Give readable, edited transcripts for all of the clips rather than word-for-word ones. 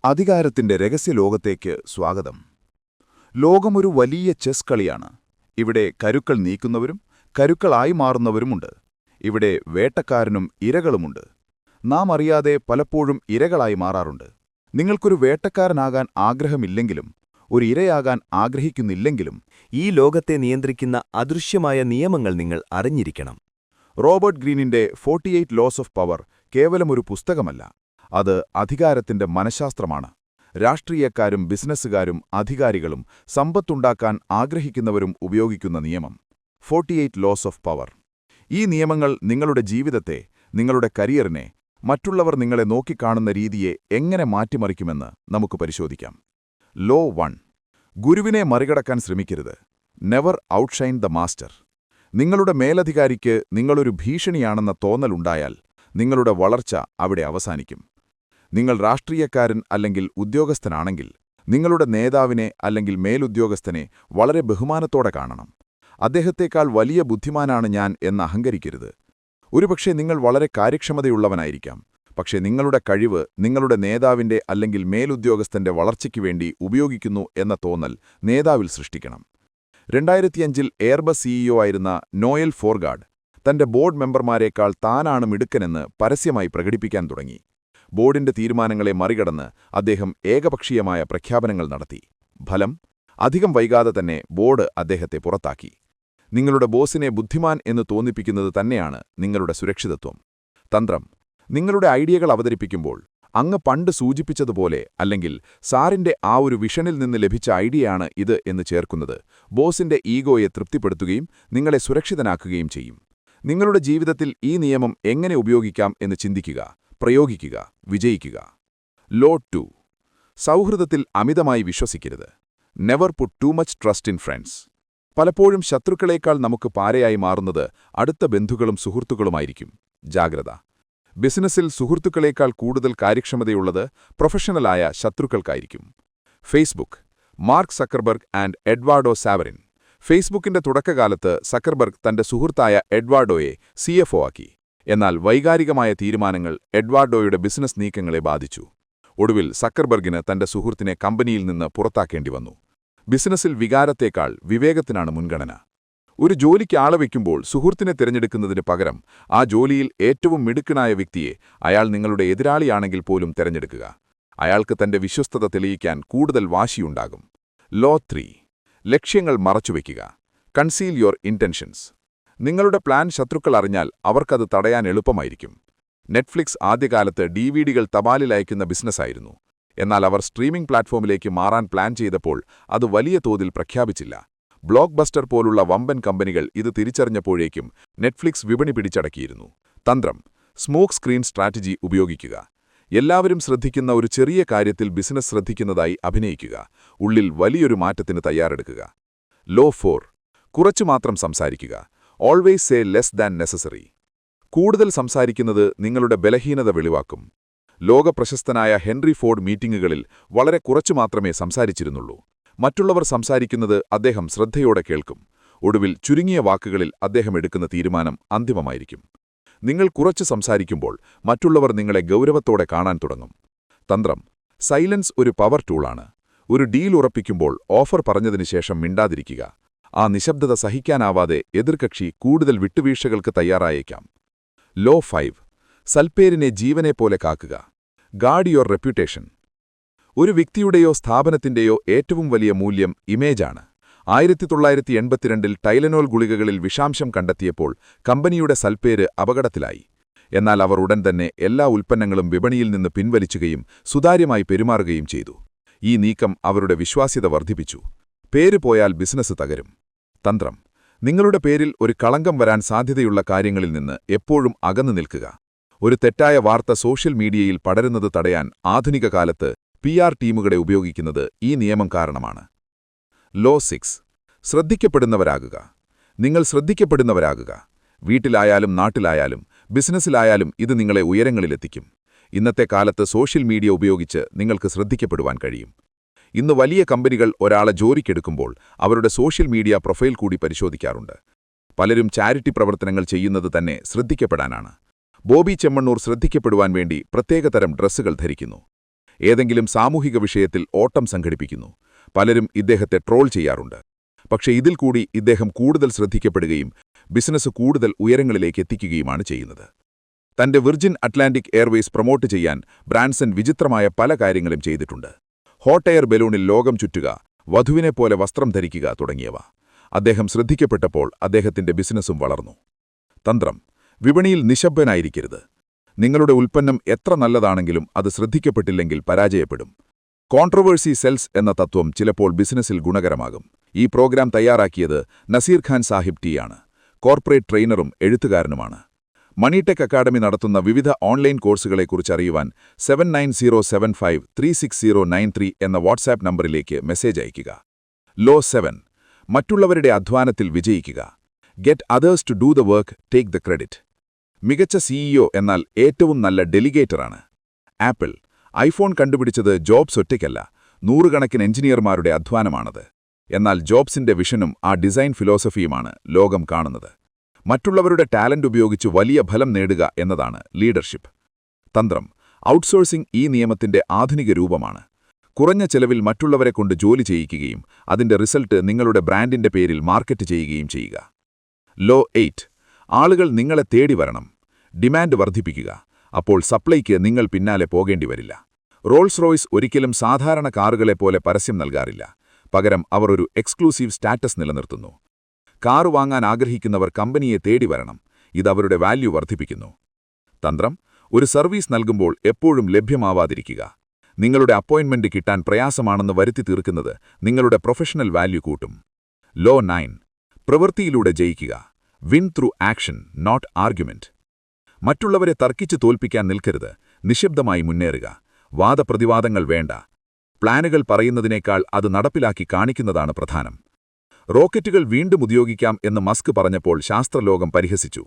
അധികാരത്തിന്റെ രഹസ്യലോകത്തേക്ക് സ്വാഗതം. ലോകമൊരു വലിയ ചെസ് കളിയാണ്. ഇവിടെ കരുക്കൾ നീക്കുന്നവരും കരുക്കളായി മാറുന്നവരുമുണ്ട്. ഇവിടെ വേട്ടക്കാരനും ഇരകളുമുണ്ട്. നാം അറിയാതെ പലപ്പോഴും ഇരകളായി മാറാറുണ്ട്. നിങ്ങൾക്കൊരു വേട്ടക്കാരനാകാൻ ആഗ്രഹമില്ലെങ്കിലും ഒരു ഇരയാകാൻ ആഗ്രഹിക്കുന്നില്ലെങ്കിലും ഈ ലോകത്തെ നിയന്ത്രിക്കുന്ന അദൃശ്യമായ നിയമങ്ങൾ നിങ്ങൾ അറിഞ്ഞിരിക്കണം. റോബർട്ട് ഗ്രീനിന്റെ 48 ലോസ് ഓഫ് പവർ കേവലമൊരു പുസ്തകമല്ല, അത് അധികാരത്തിന്റെ മനഃശാസ്ത്രമാണ്. രാഷ്ട്രീയക്കാരും ബിസിനസ്സുകാരും അധികാരികളും സമ്പത്തുണ്ടാക്കാൻ ആഗ്രഹിക്കുന്നവരും ഉപയോഗിക്കുന്ന നിയമം 48 ലോസ് ഓഫ് പവർ. ഈ നിയമങ്ങൾ നിങ്ങളുടെ ജീവിതത്തെ, നിങ്ങളുടെ കരിയറിനെ, മറ്റുള്ളവർ നിങ്ങളെ നോക്കിക്കാണുന്ന രീതിയെ എങ്ങനെ മാറ്റിമറിക്കുമെന്ന് നമുക്ക് പരിശോധിക്കാം. ലോ 1. ഗുരുവിനെ മറികടക്കാൻ ശ്രമിക്കരുത്. Never outshine the master. നിങ്ങളുടെ മേലധികാരിക്ക് നിങ്ങളൊരു ഭീഷണിയാണെന്ന തോന്നലുണ്ടായാൽ നിങ്ങളുടെ വളർച്ച അവിടെ അവസാനിക്കും. നിങ്ങൾ രാഷ്ട്രീയക്കാരൻ അല്ലെങ്കിൽ ഉദ്യോഗസ്ഥനാണെങ്കിൽ നിങ്ങളുടെ നേതാവിനെ അല്ലെങ്കിൽ മേലുദ്യോഗസ്ഥനെ വളരെ ബഹുമാനത്തോടെ കാണണം. അദ്ദേഹത്തേക്കാൾ വലിയ ബുദ്ധിമാനാണ് ഞാൻ എന്ന് അഹങ്കരിക്കരുത്. ഒരുപക്ഷെ നിങ്ങൾ വളരെ കാര്യക്ഷമതയുള്ളവനായിരിക്കാം, പക്ഷേ നിങ്ങളുടെ കഴിവ് നിങ്ങളുടെ നേതാവിന്റെ അല്ലെങ്കിൽ മേലുദ്യോഗസ്ഥന്റെ വളർച്ചയ്ക്ക് വേണ്ടി ഉപയോഗിക്കുന്നു എന്ന തോന്നൽ നേതാവിൽ സൃഷ്ടിക്കണം. 2005-ൽ എയർബസ് സിഇഒ ആയിരുന്ന നോയൽ ഫോർഗാഡ് തന്റെ ബോർഡ് മെമ്പർമാരേക്കാൾ താനാണ് മിടുക്കനെന്ന് പരസ്യമായി പ്രകടിപ്പിക്കാൻ തുടങ്ങി. ബോർഡിന്റെ തീരുമാനങ്ങളെ മറികടന്ന് അദ്ദേഹം ഏകപക്ഷീയമായ പ്രഖ്യാപനങ്ങൾ നടത്തി. ഫലം, അധികം വൈകാതെ തന്നെ ബോർഡ് അദ്ദേഹത്തെ പുറത്താക്കി. നിങ്ങളുടെ ബോസിനെ ബുദ്ധിമാൻ എന്ന് തോന്നിപ്പിക്കുന്നത് തന്നെയാണ് നിങ്ങളുടെ സുരക്ഷിതത്വം. തന്ത്രം: നിങ്ങളുടെ ഐഡിയകൾ അവതരിപ്പിക്കുമ്പോൾ അങ്ങ് പണ്ട് സൂചിപ്പിച്ചതുപോലെ അല്ലെങ്കിൽ സാറിന്റെ ആ ഒരു വിഷനിൽ നിന്ന് ലഭിച്ച ഐഡിയയാണ് ഇത് എന്ന് ചേർക്കുന്നത് ബോസിന്റെ ഈഗോയെ തൃപ്തിപ്പെടുത്തുകയും നിങ്ങളെ സുരക്ഷിതനാക്കുകയും ചെയ്യും. നിങ്ങളുടെ ജീവിതത്തിൽ ഈ നിയമം എങ്ങനെ ഉപയോഗിക്കാം എന്ന് ചിന്തിക്കുക, പ്രയോഗിക്കുക, വിജയിക്കുക. ലോ 2. സൗഹൃദത്തിൽ അമിതമായി വിശ്വസിക്കരുത്. Never put too much trust in friends. പലപ്പോഴും ശത്രുക്കളേക്കാൾ നമുക്ക് പാരയായി മാറുന്നത് അടുത്ത ബന്ധുക്കളും സുഹൃത്തുക്കളുമായിരിക്കും. ജാഗ്രത. ബിസിനസ്സിൽ സുഹൃത്തുക്കളേക്കാൾ കൂടുതൽ കാര്യക്ഷമതയുള്ളത് പ്രൊഫഷണലായ ശത്രുക്കൾക്കായിരിക്കും. Facebook. Mark Zuckerberg and Eduardo Saverin. ഫേസ്ബുക്കിന്റെ തുടക്കകാലത്ത് സക്കർബർഗ് തന്റെ സുഹൃത്തായ എഡ്വാർഡോയെ CFO ആക്കി. എന്നാൽ വൈകാരികമായ തീരുമാനങ്ങൾ എഡ്വാർഡോയുടെ ബിസിനസ് നീക്കങ്ങളെ ബാധിച്ചു. ഒടുവിൽ സക്കർബർഗിന് തന്റെ സുഹൃത്തിനെ കമ്പനിയിൽ നിന്ന് പുറത്താക്കേണ്ടി വന്നു. ബിസിനസ്സിൽ വികാരത്തേക്കാൾ വിവേകത്തിനാണ് മുൻഗണന. ഒരു ജോലിക്ക് ആളെ വയ്ക്കുമ്പോൾ സുഹൃത്തിനെ തിരഞ്ഞെടുക്കുന്നതിന് പകരം ആ ജോലിയിൽ ഏറ്റവും മിടുക്കനായ വ്യക്തിയെ, അയാൾ നിങ്ങളുടെ എതിരാളിയാണെങ്കിൽ പോലും തിരഞ്ഞെടുക്കുക. അയാൾക്ക് തന്റെ വിശ്വസ്തത തെളിയിക്കാൻ കൂടുതൽ വാശിയുണ്ടാകും. ലോ 3. ലക്ഷ്യങ്ങൾ മറച്ചുവെക്കുക. Conceal your intentions. നിങ്ങളുടെ പ്ലാൻ ശത്രുക്കൾ അറിഞ്ഞാൽ അവർക്കത് തടയാൻ എളുപ്പമായിരിക്കും. നെറ്റ്ഫ്ലിക്സ് ആദ്യകാലത്ത് DVDകൾ തപാലിൽ അയക്കുന്ന ബിസിനസ്സായിരുന്നു. എന്നാൽ അവർ സ്ട്രീമിംഗ് പ്ലാറ്റ്ഫോമിലേക്ക് മാറാൻ പ്ലാൻ ചെയ്തപ്പോൾ അത് വലിയ തോതിൽ പ്രഖ്യാപിച്ചില്ല. ബ്ലോക്ക് ബസ്റ്റർ പോലുള്ള വമ്പൻ കമ്പനികൾ ഇത് തിരിച്ചറിഞ്ഞപ്പോഴേക്കും നെറ്റ്ഫ്ലിക്സ് വിപണി പിടിച്ചടക്കിയിരുന്നു. തന്ത്രം: സ്മോക്ക് സ്ക്രീൻ സ്ട്രാറ്റജി ഉപയോഗിക്കുക. എല്ലാവരും ശ്രദ്ധിക്കുന്ന ഒരു ചെറിയ കാര്യത്തിൽ ബിസിനസ് ശ്രദ്ധിക്കുന്നതായി അഭിനയിക്കുക. ഉള്ളിൽ വലിയൊരു മാറ്റത്തിന് തയ്യാറെടുക്കുക. ലോ 4. കുറച്ചു മാത്രം സംസാരിക്കുക. Always say less than necessary. കൂടുതൽ സംസാരിക്കുന്നത് നിങ്ങളുടെ ബലഹീനത വെളിവാക്കും. ലോകപ്രശസ്തനായ ഹെൻറി ഫോർഡ് മീറ്റിംഗുകളിൽ വളരെ കുറച്ചു മാത്രമേ സംസാരിച്ചിരുന്നുള്ളൂ. മറ്റുള്ളവർ സംസാരിക്കുന്നത് അദ്ദേഹം ശ്രദ്ധയോടെ കേൾക്കും. ഒടുവിൽ ചുരുങ്ങിയ വാക്കുകളിൽ അദ്ദേഹം എടുക്കുന്ന തീരുമാനം അന്തിമമായിരിക്കും. നിങ്ങൾ കുറച്ച് സംസാരിക്കുമ്പോൾ മറ്റുള്ളവർ നിങ്ങളെ ഗൗരവത്തോടെ കാണാൻ തുടങ്ങും. തന്ത്രം: സൈലൻസ് ഒരു പവർ ടൂളാണ്. ഒരു ഡീൽ ഉറപ്പിക്കുമ്പോൾ ഓഫർ പറഞ്ഞതിനുശേഷം മിണ്ടാതിരിക്കുക. ആ നിശബ്ദത സഹിക്കാനാവാതെ എതിർകക്ഷി കൂടുതൽ വിട്ടുവീഴ്ചകൾക്ക് തയ്യാറായേക്കാം. ലോ 5. സൽപ്പേരിനെ ജീവനെപ്പോലെ കാക്കുക. Guard your reputation. ഒരു വ്യക്തിയുടെയോ സ്ഥാപനത്തിന്റെയോ ഏറ്റവും വലിയ മൂല്യം ഇമേജാണ്. 1982-ൽ ടൈലനോൾ ഗുളികകളിൽ വിഷാംശം കണ്ടെത്തിയപ്പോൾ കമ്പനിയുടെ സൽപ്പേര് അപകടത്തിലായി. എന്നാൽ അവർ ഉടൻ തന്നെ എല്ലാ ഉൽപ്പന്നങ്ങളും വിപണിയിൽ നിന്ന് പിൻവലിച്ചുകയും സുതാര്യമായി പെരുമാറുകയും ചെയ്തു. ഈ നീക്കം അവരുടെ വിശ്വാസ്യത വർദ്ധിപ്പിച്ചു. പേര് പോയാൽ ബിസിനസ് തകരും. തന്ത്രം: നിങ്ങളുടെ പേരിൽ ഒരു കളങ്കം വരാൻ സാധ്യതയുള്ള കാര്യങ്ങളിൽ നിന്ന് എപ്പോഴും അകന്നു നിൽക്കുക. ഒരു തെറ്റായ വാർത്ത സോഷ്യൽ മീഡിയയിൽ പടരുന്നത് തടയാൻ ആധുനിക കാലത്ത് PR ടീമുകളെ ഉപയോഗിക്കുന്നത് ഈ നിയമം കാരണമാണ്. ലോ 6. ശ്രദ്ധിക്കപ്പെടുന്നവരാകുക. നിങ്ങൾ ശ്രദ്ധിക്കപ്പെടുന്നവരാകുക. വീട്ടിലായാലും നാട്ടിലായാലും ബിസിനസ്സിലായാലും ഇത് നിങ്ങളെ ഉയരങ്ങളിലെത്തിക്കും. ഇന്നത്തെ കാലത്ത് സോഷ്യൽ മീഡിയ ഉപയോഗിച്ച് നിങ്ങൾക്ക് ശ്രദ്ധിക്കപ്പെടുവാൻ കഴിയും. ഇന്ന് വലിയ കമ്പനികൾ ഒരാളെ ജോലിക്കെടുക്കുമ്പോൾ അവരുടെ സോഷ്യൽ മീഡിയ പ്രൊഫൈൽ കൂടി പരിശോധിക്കാറുണ്ട്. പലരും ചാരിറ്റി പ്രവർത്തനങ്ങൾ ചെയ്യുന്നത് തന്നെ ശ്രദ്ധിക്കപ്പെടാനാണ്. ബോബി ചെമ്മണ്ണൂർ ശ്രദ്ധിക്കപ്പെടുവാൻ വേണ്ടി പ്രത്യേകതരം ഡ്രസ്സുകൾ ധരിക്കുന്നു. ഏതെങ്കിലും സാമൂഹിക വിഷയത്തിൽ ഓട്ടം സംഘടിപ്പിക്കുന്നു. പലരും ഇദ്ദേഹത്തെ ട്രോൾ ചെയ്യാറുണ്ട്. പക്ഷേ ഇതിൽ കൂടി ഇദ്ദേഹം കൂടുതൽ ശ്രദ്ധിക്കപ്പെടുകയും ബിസിനസ് കൂടുതൽ ഉയരങ്ങളിലേക്ക് എത്തിക്കുകയുമാണ് ചെയ്യുന്നത്. തന്റെ വിർജിൻ അറ്റ്ലാന്റിക് എയർവേസ് പ്രൊമോട്ട് ചെയ്യാൻ ബ്രാൻസൺ വിചിത്രമായ പല കാര്യങ്ങളും ചെയ്തിട്ടുണ്ട്. ഹോട്ട് എയർ ബലൂണിൽ ലോകം ചുറ്റുക, വധുവിനെപ്പോലെ വസ്ത്രം ധരിക്കുക തുടങ്ങിയവ. അദ്ദേഹം ശ്രദ്ധിക്കപ്പെട്ടപ്പോൾ അദ്ദേഹത്തിന്റെ ബിസിനസ്സും വളർന്നു. തന്ത്രം: വിപണിയിൽ നിശബ്ദനായിരിക്കരുത്. നിങ്ങളുടെ ഉൽപ്പന്നം എത്ര നല്ലതാണെങ്കിലും അത് ശ്രദ്ധിക്കപ്പെട്ടില്ലെങ്കിൽ പരാജയപ്പെടും. കോൺട്രവേഴ്സി സെൽസ് എന്ന തത്വം ചിലപ്പോൾ ബിസിനസ്സിൽ ഗുണകരമാകും. ഈ പ്രോഗ്രാം തയ്യാറാക്കിയത് നസീർ ഖാൻ സാഹിബ് ടി ആണ്. കോർപ്പറേറ്റ് ട്രെയിനറും എഴുത്തുകാരനുമാണ്. മണിടെക് അക്കാഡമി നടത്തുന്ന വിവിധ ഓൺലൈൻ കോഴ്സുകളെക്കുറിച്ച് അറിയുവാൻ 7907536093 എന്ന വാട്സാപ്പ് നമ്പറിലേക്ക് മെസ്സേജ് അയയ്ക്കുക. ലോ 7: മറ്റുള്ളവരുടെ അധ്വാനത്തിൽ വിജയിക്കുക. Get others to do the work, take the credit. മികച്ച സിഇഒ എന്നാൽ ഏറ്റവും നല്ല ഡെലിഗേറ്ററാണ്. ആപ്പിൾ: ഐഫോൺ കണ്ടുപിടിച്ചത് ജോബ്സ് ഒറ്റയ്ക്കല്ല, നൂറുകണക്കിന് എഞ്ചിനീയർമാരുടെ അധ്വാനമാണത്. എന്നാൽ ജോബ്സിന്റെ വിഷനും ആ ഡിസൈൻ ഫിലോസഫിയുമാണ് ലോകം കാണുന്നത്. മറ്റുള്ളവരുടെ ടാലന്റ് ഉപയോഗിച്ച് വലിയ ഫലം നേടുക എന്നതാണ് ലീഡർഷിപ്പ്. തന്ത്രം: ഔട്ട്സോഴ്സിംഗ് ഈ നിയമത്തിന്റെ ആധുനിക രൂപമാണ്. കുറഞ്ഞ ചെലവിൽ മറ്റുള്ളവരെ കൊണ്ട് ജോലി ചെയ്യിക്കുകയും അതിന്റെ റിസൾട്ട് നിങ്ങളുടെ ബ്രാൻഡിന്റെ പേരിൽ മാർക്കറ്റ് ചെയ്യുകയും ചെയ്യുക. ലോ 8: ആളുകൾ നിങ്ങളെ തേടി വരണം. ഡിമാൻഡ് വർദ്ധിപ്പിക്കുക. അപ്പോൾ സപ്ലൈക്ക് നിങ്ങൾ പിന്നാലെ പോകേണ്ടി വരില്ല. റോൾസ് റോയ്സ് ഒരിക്കലും സാധാരണ കാറുകളെപ്പോലെ പരസ്യം നൽകാറില്ല. പകരം അവർ ഒരു എക്സ്ക്ലൂസീവ് സ്റ്റാറ്റസ് നിലനിർത്തുന്നു. കാറ് വാങ്ങാൻ ആഗ്രഹിക്കുന്നവർ കമ്പനിയെ തേടി വരണം. ഇത് അവരുടെ വാല്യൂ വർദ്ധിപ്പിക്കുന്നു. തന്ത്രം: ഒരു സർവീസ് നൽകുമ്പോൾ എപ്പോഴും ലഭ്യമാവാതിരിക്കുക. നിങ്ങളുടെ അപ്പോയിന്റ്മെന്റ് കിട്ടാൻ പ്രയാസമാണെന്ന് വരുത്തി തീർക്കുന്നത് നിങ്ങളുടെ പ്രൊഫഷണൽ വാല്യൂ കൂട്ടും. ലോ 9: പ്രവൃത്തിയിലൂടെ ജയിക്കുക. Win through action, not argument. മറ്റുള്ളവരെ തർക്കിച്ച് തോൽപ്പിക്കാൻ നിൽക്കരുത്. നിശബ്ദമായി മുന്നേറുക. വാദപ്രതിവാദങ്ങൾ വേണ്ട. പ്ലാനുകൾ പറയുന്നതിനേക്കാൾ അത് നടപ്പിലാക്കി കാണിക്കുന്നതാണ് പ്രധാനം. റോക്കറ്റുകൾ വീണ്ടും ഉപയോഗിക്കാം എന്ന് മസ്ക് പറഞ്ഞപ്പോൾ ശാസ്ത്രലോകം പരിഹസിച്ചു.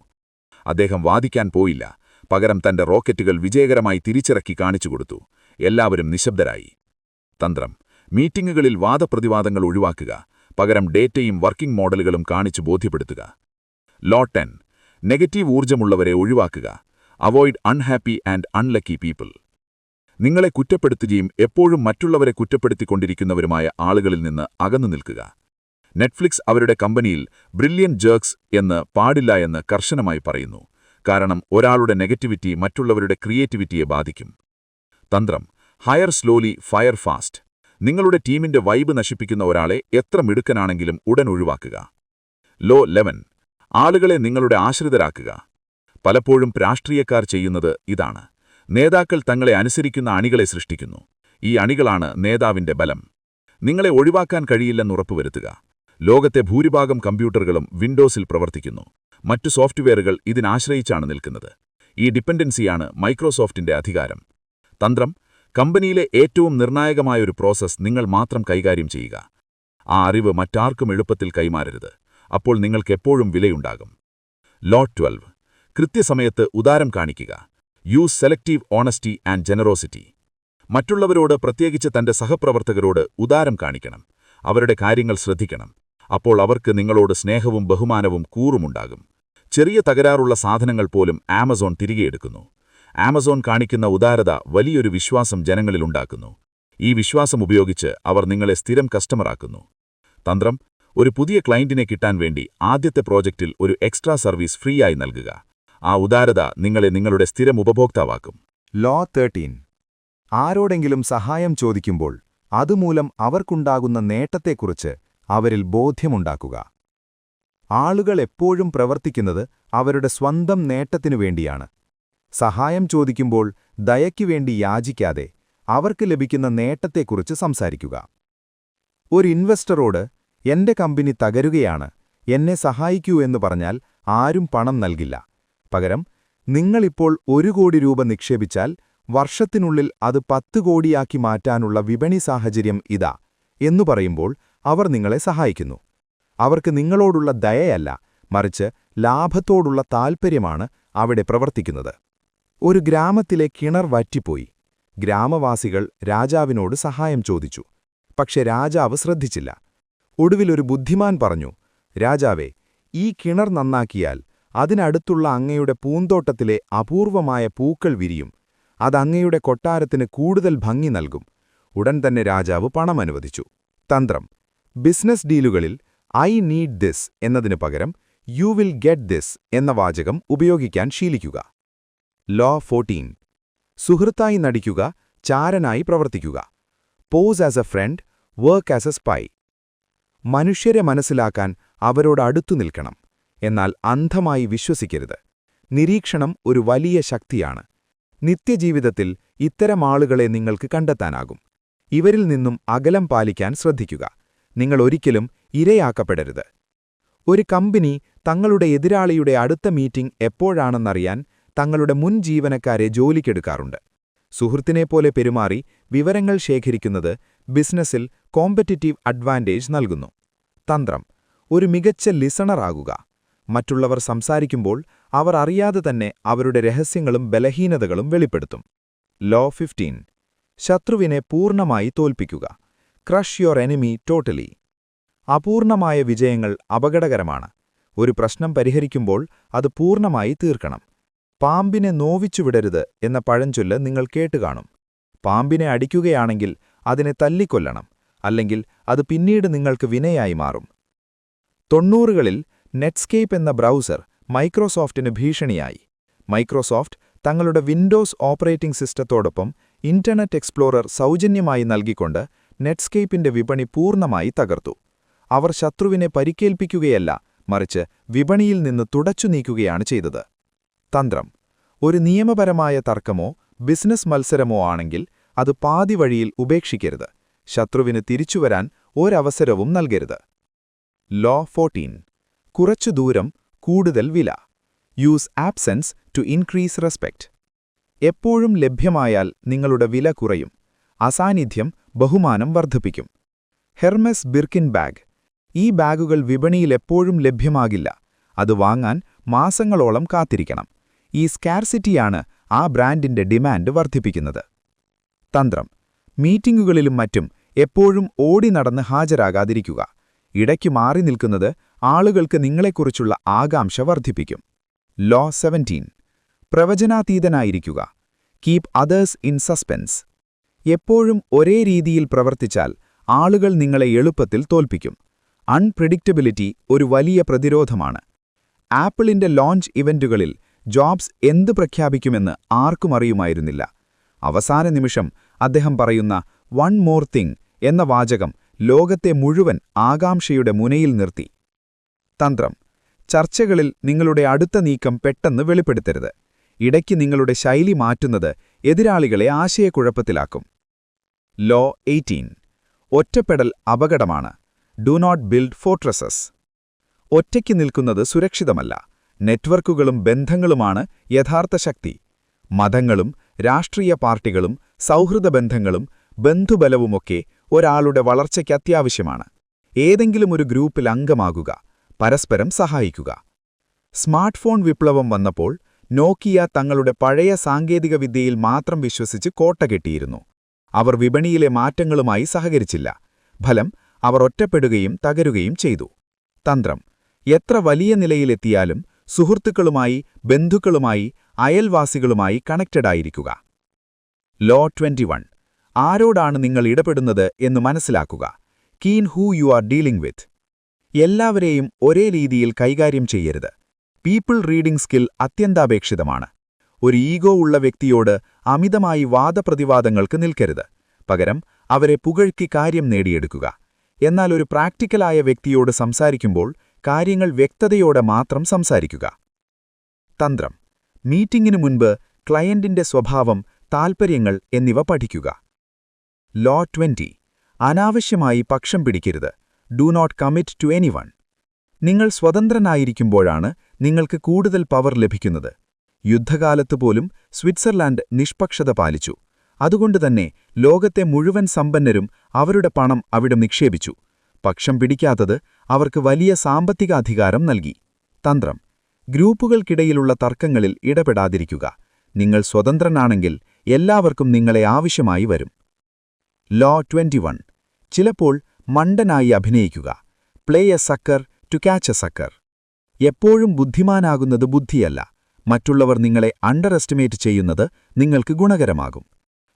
അദ്ദേഹം വാദിക്കാൻ പോയില്ല. പകരം തന്റെ റോക്കറ്റുകൾ വിജയകരമായി തിരിച്ചിറക്കി കാണിച്ചുകൊടുത്തു. എല്ലാവരും നിശബ്ദരായി. തന്ത്രം: മീറ്റിംഗുകളിൽ വാദപ്രതിവാദങ്ങൾ ഒഴിവാക്കുക. പകരം ഡേറ്റയും വർക്കിംഗ് മോഡലുകളും കാണിച്ചു ബോധ്യപ്പെടുത്തുക. ലോ 10: നെഗറ്റീവ് ഊർജ്ജമുള്ളവരെ ഒഴിവാക്കുക. Avoid unhappy and unlucky people. നിങ്ങളെ കുറ്റപ്പെടുത്തുകയും എപ്പോഴും മറ്റുള്ളവരെ കുറ്റപ്പെടുത്തിക്കൊണ്ടിരിക്കുന്നവരുമായ ആളുകളിൽ നിന്ന് അകന്നു നിൽക്കുക. നെറ്റ്ഫ്ലിക്സ് അവരുടെ കമ്പനിയിൽ ബ്രില്യൻ ജേർക്സ് എന്ന് പാടില്ല എന്ന് കർശനമായി പറയുന്നു. കാരണം ഒരാളുടെ നെഗറ്റിവിറ്റി മറ്റുള്ളവരുടെ ക്രിയേറ്റിവിറ്റിയെ ബാധിക്കും. തന്ത്രം: ഹയർ സ്ലോലി, ഫയർ ഫാസ്റ്റ്. നിങ്ങളുടെ ടീമിന്റെ വൈബ് നശിപ്പിക്കുന്ന ഒരാളെ എത്ര മിടുക്കനാണെങ്കിലും ഉടൻ ഒഴിവാക്കുക. ലോ 11: ആളുകളെ നിങ്ങളുടെ ആശ്രിതരാക്കുക. പലപ്പോഴും രാഷ്ട്രീയക്കാർ ചെയ്യുന്നത് ഇതാണ്. നേതാക്കൾ തങ്ങളെ അനുസരിക്കുന്ന അണികളെ സൃഷ്ടിക്കുന്നു. ഈ അണികളാണ് നേതാവിന്റെ ബലം. നിങ്ങളെ ഒഴിവാക്കാൻ കഴിയില്ലെന്ന് ഉറപ്പുവരുത്തുക. ലോകത്തെ ഭൂരിഭാഗം കമ്പ്യൂട്ടറുകളും വിൻഡോസിൽ പ്രവർത്തിക്കുന്നു. മറ്റു സോഫ്റ്റ്വെയറുകൾ ഇതിനാശ്രയിച്ചാണ് നിൽക്കുന്നത്. ഈ ഡിപ്പെൻഡൻസിയാണ് മൈക്രോസോഫ്റ്റിന്റെ അധികാരം. തന്ത്രം: കമ്പനിയിലെ ഏറ്റവും നിർണായകമായൊരു പ്രോസസ്സ് നിങ്ങൾ മാത്രം കൈകാര്യം ചെയ്യുക. ആ അറിവ് മറ്റാർക്കും എളുപ്പത്തിൽ കൈമാറരുത്. അപ്പോൾ നിങ്ങൾക്കെപ്പോഴും വിലയുണ്ടാകും. ലോ 12: കൃത്യസമയത്ത് ഉദാരം കാണിക്കുക. Use selective honesty and generosity. മറ്റുള്ളവരോട്, പ്രത്യേകിച്ച് തന്റെ സഹപ്രവർത്തകരോട് ഉദാരം കാണിക്കണം. അവരുടെ കാര്യങ്ങൾ ശ്രദ്ധിക്കണം. അപ്പോൾ അവർക്ക് നിങ്ങളോട് സ്നേഹവും ബഹുമാനവും കൂറുമുണ്ടാകും. ചെറിയ തകരാറുള്ള സാധനങ്ങൾ പോലും ആമസോൺ തിരികെയെടുക്കുന്നു. ആമസോൺ കാണിക്കുന്ന ഉദാരത വലിയൊരു വിശ്വാസം ജനങ്ങളിലുണ്ടാക്കുന്നു. ഈ വിശ്വാസം ഉപയോഗിച്ച് അവർ നിങ്ങളെ സ്ഥിരം കസ്റ്റമറാക്കുന്നു. തന്ത്രം: ഒരു പുതിയ ക്ലയന്റിനെ കിട്ടാൻ വേണ്ടി ആദ്യത്തെ പ്രോജക്റ്റിൽ ഒരു എക്സ്ട്രാ സർവീസ് ഫ്രീ ആയി നൽകുക. ആ ഉദാരത നിങ്ങളെ നിങ്ങളുടെ സ്ഥിരം ഉപഭോക്താവാക്കും. ലോ 13: ആരോടെങ്കിലും സഹായം ചോദിക്കുമ്പോൾ അതുമൂലം അവർക്കുണ്ടാകുന്ന നേട്ടത്തെക്കുറിച്ച് അവരിൽ ബോധ്യമുണ്ടാക്കുക. ആളുകൾ എപ്പോഴും പ്രവർത്തിക്കുന്നത് അവരുടെ സ്വന്തം നേട്ടത്തിനു വേണ്ടിയാണ്. സഹായം ചോദിക്കുമ്പോൾ ദയയ്ക്കുവേണ്ടി യാചിക്കാതെ അവർക്ക് ലഭിക്കുന്ന നേട്ടത്തെക്കുറിച്ച് സംസാരിക്കുക. ഒരു ഇൻവെസ്റ്ററോട് എന്റെ കമ്പനി തകരുകയാണ്, എന്നെ സഹായിക്കൂ എന്ന് പറഞ്ഞാൽ ആരും പണം നൽകില്ല. പകരം നിങ്ങളിപ്പോൾ 1 കോടി രൂപ നിക്ഷേപിച്ചാൽ വർഷത്തിനുള്ളിൽ അത് 10 കോടിയാക്കി മാറ്റാനുള്ള വിപണി സാഹചര്യം ഇതാ എന്നു പറയുമ്പോൾ അവർ നിങ്ങളെ സഹായിക്കുന്നു. അവർക്ക് നിങ്ങളോടുള്ള ദയയല്ല, മറിച്ച് ലാഭത്തോടുള്ള താൽപ്പര്യമാണ് അവിടെ പ്രവർത്തിക്കുന്നത്. ഒരു ഗ്രാമത്തിലെ കിണർ വറ്റിപ്പോയി. ഗ്രാമവാസികൾ രാജാവിനോട് സഹായം ചോദിച്ചു. പക്ഷെ രാജാവ് ശ്രദ്ധിച്ചില്ല. ഒടുവിലൊരു ബുദ്ധിമാൻ പറഞ്ഞു, രാജാവേ, ഈ കിണർ നന്നാക്കിയാൽ അതിനടുത്തുള്ള അങ്ങയുടെ പൂന്തോട്ടത്തിലെ അപൂർവമായ പൂക്കൾ വിരിയും. അതങ്ങയുടെ കൊട്ടാരത്തിന് കൂടുതൽ ഭംഗി നൽകും. ഉടൻ തന്നെ രാജാവ് പണം അനുവദിച്ചു. തന്ത്രം: ബിസിനസ് ഡീലുകളിൽ ഐ നീഡ് ദിസ് എന്നതിനു പകരം യു വിൽ ഗെറ്റ് ദിസ് എന്ന വാചകം ഉപയോഗിക്കാൻ ശീലിക്കുക. ലോ 14. സുഹൃത്തായി നടിക്കുക, ചാരനായി പ്രവർത്തിക്കുക. Pose as a friend, work as a spy. മനുഷ്യരെ മനസ്സിലാക്കാൻ അവരോട് അടുത്തു നിൽക്കണം, എന്നാൽ അന്ധമായി വിശ്വസിക്കരുത്. നിരീക്ഷണം ഒരു വലിയ ശക്തിയാണ്. നിത്യജീവിതത്തിൽ ഇത്തരം ആളുകളെ നിങ്ങൾക്ക് കണ്ടെത്താനാകും. ഇവരിൽ നിന്നും അകലം പാലിക്കാൻ ശ്രദ്ധിക്കുക. നിങ്ങൾ ഒരിക്കലും ഇരയാക്കപ്പെടരുത്. ഒരു കമ്പനി തങ്ങളുടെ എതിരാളിയുടെ അടുത്ത മീറ്റിംഗ് എപ്പോഴാണെന്നറിയാൻ തങ്ങളുടെ മുൻ ജീവനക്കാരെ ജോലിക്കെടുക്കാറുണ്ട്. സുഹൃത്തിനെപ്പോലെ പെരുമാറി വിവരങ്ങൾ ശേഖരിക്കുന്നത് ബിസിനസ്സിൽ കോമ്പറ്റിറ്റീവ് അഡ്വാൻറ്റേജ് നൽകുന്നു. തന്ത്രം: ഒരു മികച്ച ലിസണറാകുക. മറ്റുള്ളവർ സംസാരിക്കുമ്പോൾ അവർ അറിയാതെ തന്നെ അവരുടെ രഹസ്യങ്ങളും ബലഹീനതകളും വെളിപ്പെടുത്തും. ലോ 15. ശത്രുവിനെ പൂർണ്ണമായി തോൽപ്പിക്കുക. Crush your enemy totally. അപൂർണമായ വിജയങ്ങൾ അപകടകരമാണ്. ഒരു പ്രശ്നം പരിഹരിക്കുമ്പോൾ അത് പൂർണ്ണമായി തീർക്കണം. പാമ്പിനെ നോവിച്ചുവിടരുത് എന്ന പഴഞ്ചൊല്ല് നിങ്ങൾ കേട്ടുകാണും. പാമ്പിനെ അടിക്കുകയാണെങ്കിൽ അതിനെ തല്ലിക്കൊല്ലണം, അല്ലെങ്കിൽ അത് പിന്നീട് നിങ്ങൾക്ക് വിനയായി മാറും. 90കളിൽ നെറ്റ്സ്കേപ്പ് എന്ന ബ്രൗസർ മൈക്രോസോഫ്റ്റിന് ഭീഷണിയായി. മൈക്രോസോഫ്റ്റ് തങ്ങളുടെ വിൻഡോസ് ഓപ്പറേറ്റിംഗ് സിസ്റ്റത്തോടൊപ്പം ഇന്റർനെറ്റ് എക്സ്പ്ലോറർ സൗജന്യമായി നൽകിക്കൊണ്ട് നെറ്റ്സ്കേപ്പിന്റെ വിപണി പൂർണ്ണമായി തകർത്തു. അവർ ശത്രുവിനെ പരിക്കേൽപ്പിക്കുകയല്ല, മറിച്ച് വിപണിയിൽ നിന്ന് തുടച്ചു നീക്കുകയാണ് ചെയ്തത്. തന്ത്രം: ഒരു നിയമപരമായ തർക്കമോ ബിസിനസ് മത്സരമോ ആണെങ്കിൽ അത് പാതി വഴിയിൽ ഉപേക്ഷിക്കരുത്. ശത്രുവിന് തിരിച്ചുവരാൻ ഒരവസരവും നൽകരുത്. ലോ 14. കുറച്ചു ദൂരം, കൂടുതൽ വില. Use absence to increase respect. എപ്പോഴും ലഭ്യമായാൽ നിങ്ങളുടെ വില കുറയും. അസാന്നിധ്യം ബഹുമാനം വർദ്ധിപ്പിക്കും. Hermes Birkin bag. ഈ ബാഗുകൾ വിപണിയിൽ എപ്പോഴും ലഭ്യമാകില്ല. അത് വാങ്ങാൻ മാസങ്ങളോളം കാത്തിരിക്കണം. ഈ സ്കാർസിറ്റിയാണ് ആ ബ്രാൻഡിന്റെ ഡിമാൻഡ് വർദ്ധിപ്പിക്കുന്നത്. തന്ത്രം: മീറ്റിംഗുകളിലും മറ്റും എപ്പോഴും ഓടി നടന്ന് ഹാജരാകാതിരിക്കുക. ഇടയ്ക്ക് മാറി നിൽക്കുന്നത് ആളുകൾക്ക് നിങ്ങളെക്കുറിച്ചുള്ള ആകാംക്ഷ വർദ്ധിപ്പിക്കും. ലോ 17. പ്രവചനാതീതനായിരിക്കുക. Keep others in suspense. എപ്പോഴും ഒരേ രീതിയിൽ പ്രവർത്തിച്ചാൽ ആളുകൾ നിങ്ങളെ എളുപ്പത്തിൽ തോൽപ്പിക്കും. അൺപ്രെഡിക്റ്റബിലിറ്റി ഒരു വലിയ പ്രതിരോധമാണ്. ആപ്പിളിന്റെ ലോഞ്ച് ഇവന്റുകളിൽ ജോബ്സ് എന്ത് പ്രഖ്യാപിക്കുമെന്ന് ആർക്കും അറിയുമായിരുന്നില്ല. അവസാന നിമിഷം അദ്ദേഹം പറയുന്ന വൺ മോർ തിങ് എന്ന വാചകം ലോകത്തെ മുഴുവൻ ആകാംക്ഷയുടെ മുനയിൽ നിർത്തി. തന്ത്രം: ചർച്ചകളിൽ നിങ്ങളുടെ അടുത്ത നീക്കം പെട്ടെന്ന് വെളിപ്പെടുത്തരുത്. ഇടയ്ക്ക് നിങ്ങളുടെ ശൈലി മാറ്റുന്നത് എതിരാളികളെ ആശയക്കുഴപ്പത്തിലാക്കും. ലോ 18. ഒറ്റപ്പെടൽ അപകടമാണ്. Do not build fortresses. ഒറ്റയ്ക്ക് നിൽക്കുന്നത് സുരക്ഷിതമല്ല. നെറ്റ്വർക്കുകളും ബന്ധങ്ങളുമാണ് യഥാർത്ഥ ശക്തി. മതങ്ങളും രാഷ്ട്രീയ പാർട്ടികളും സൗഹൃദ ബന്ധങ്ങളും ബന്ധുബലവുമൊക്കെ ഒരാളുടെ വളർച്ചയ്ക്ക് അത്യാവശ്യമാണ്. ഏതെങ്കിലും ഒരു ഗ്രൂപ്പിൽ അംഗമാകുക. പരസ്പരം സഹായിക്കുക. സ്മാർട്ട് ഫോൺ വിപ്ലവം വന്നപ്പോൾ നോക്കിയ തങ്ങളുടെ പഴയ സാങ്കേതികവിദ്യയിൽ മാത്രം വിശ്വസിച്ച് കോട്ട കെട്ടിയിരുന്നു. അവർ വിപണിയിലെ മാറ്റങ്ങളുമായി സഹകരിച്ചില്ല. ഫലം: അവർ ഒറ്റപ്പെടുകയും തകരുകയും ചെയ്തു. തന്ത്രം: എത്ര വലിയ നിലയിലെത്തിയാലും സുഹൃത്തുക്കളുമായി, ബന്ധുക്കളുമായി, അയൽവാസികളുമായി കണക്റ്റഡായിരിക്കുക. ലോ 21. ആരോടാണ് നിങ്ങൾ ഇടപെടുന്നത് എന്ന് മനസ്സിലാക്കുക. Keen who you are dealing with. എല്ലാവരെയും ഒരേ രീതിയിൽ കൈകാര്യം ചെയ്യരുത്. പീപ്പിൾ റീഡിംഗ് സ്കിൽ അത്യന്താപേക്ഷിതമാണ്. ഒരു ഈഗോ ഉള്ള വ്യക്തിയോട് അമിതമായി വാദപ്രതിവാദങ്ങൾക്ക് നിൽക്കരുത്. പകരം അവരെ പുകഴ്ത്തി കാര്യം നേടിയെടുക്കുക. എന്നാൽ ഒരു പ്രാക്ടിക്കലായ വ്യക്തിയോട് സംസാരിക്കുമ്പോൾ കാര്യങ്ങൾ വ്യക്തതയോടെ മാത്രം സംസാരിക്കുക. തന്ത്രം: മീറ്റിംഗിനു മുൻപ് ക്ലയന്റിന്റെ സ്വഭാവം, താൽപ്പര്യങ്ങൾ എന്നിവ പഠിക്കുക. ലോ 20. അനാവശ്യമായി പക്ഷം പിടിക്കരുത്. Do not commit to anyone. നിങ്ങൾ സ്വതന്ത്രനായിരിക്കുമ്പോഴാണ് നിങ്ങൾക്ക് കൂടുതൽ പവർ ലഭിക്കുന്നത്. യുദ്ധകാലത്ത് പോലും സ്വിറ്റ്സർലാൻഡ് നിഷ്പക്ഷത പാലിച്ചു. അതുകൊണ്ടുതന്നെ ലോകത്തെ മുഴുവൻ സമ്പന്നരും അവരുടെ പണം അവിടെ നിക്ഷേപിച്ചു. പക്ഷം പിടിക്കാത്തത് അവർക്ക് വലിയ സാമ്പത്തിക അധികാരം നൽകി. തന്ത്രം: ഗ്രൂപ്പുകൾക്കിടയിലുള്ള തർക്കങ്ങളിൽ ഇടപെടാതിരിക്കുക. നിങ്ങൾ സ്വതന്ത്രനാണെങ്കിൽ എല്ലാവർക്കും നിങ്ങളെ ആവശ്യമായി വരും. ലോ 21. ചിലപ്പോൾ മണ്ടനായി അഭിനയിക്കുക. Play a sucker to catch a sucker. എപ്പോഴും ബുദ്ധിമാനാകുന്നത് ബുദ്ധിയല്ല, മറ്റുള്ളവർ നിങ്ങളെ അണ്ടർ എസ്റ്റിമേറ്റ് ചെയ്യുന്നത് നിങ്ങൾക്ക് ഗുണകരമാകും.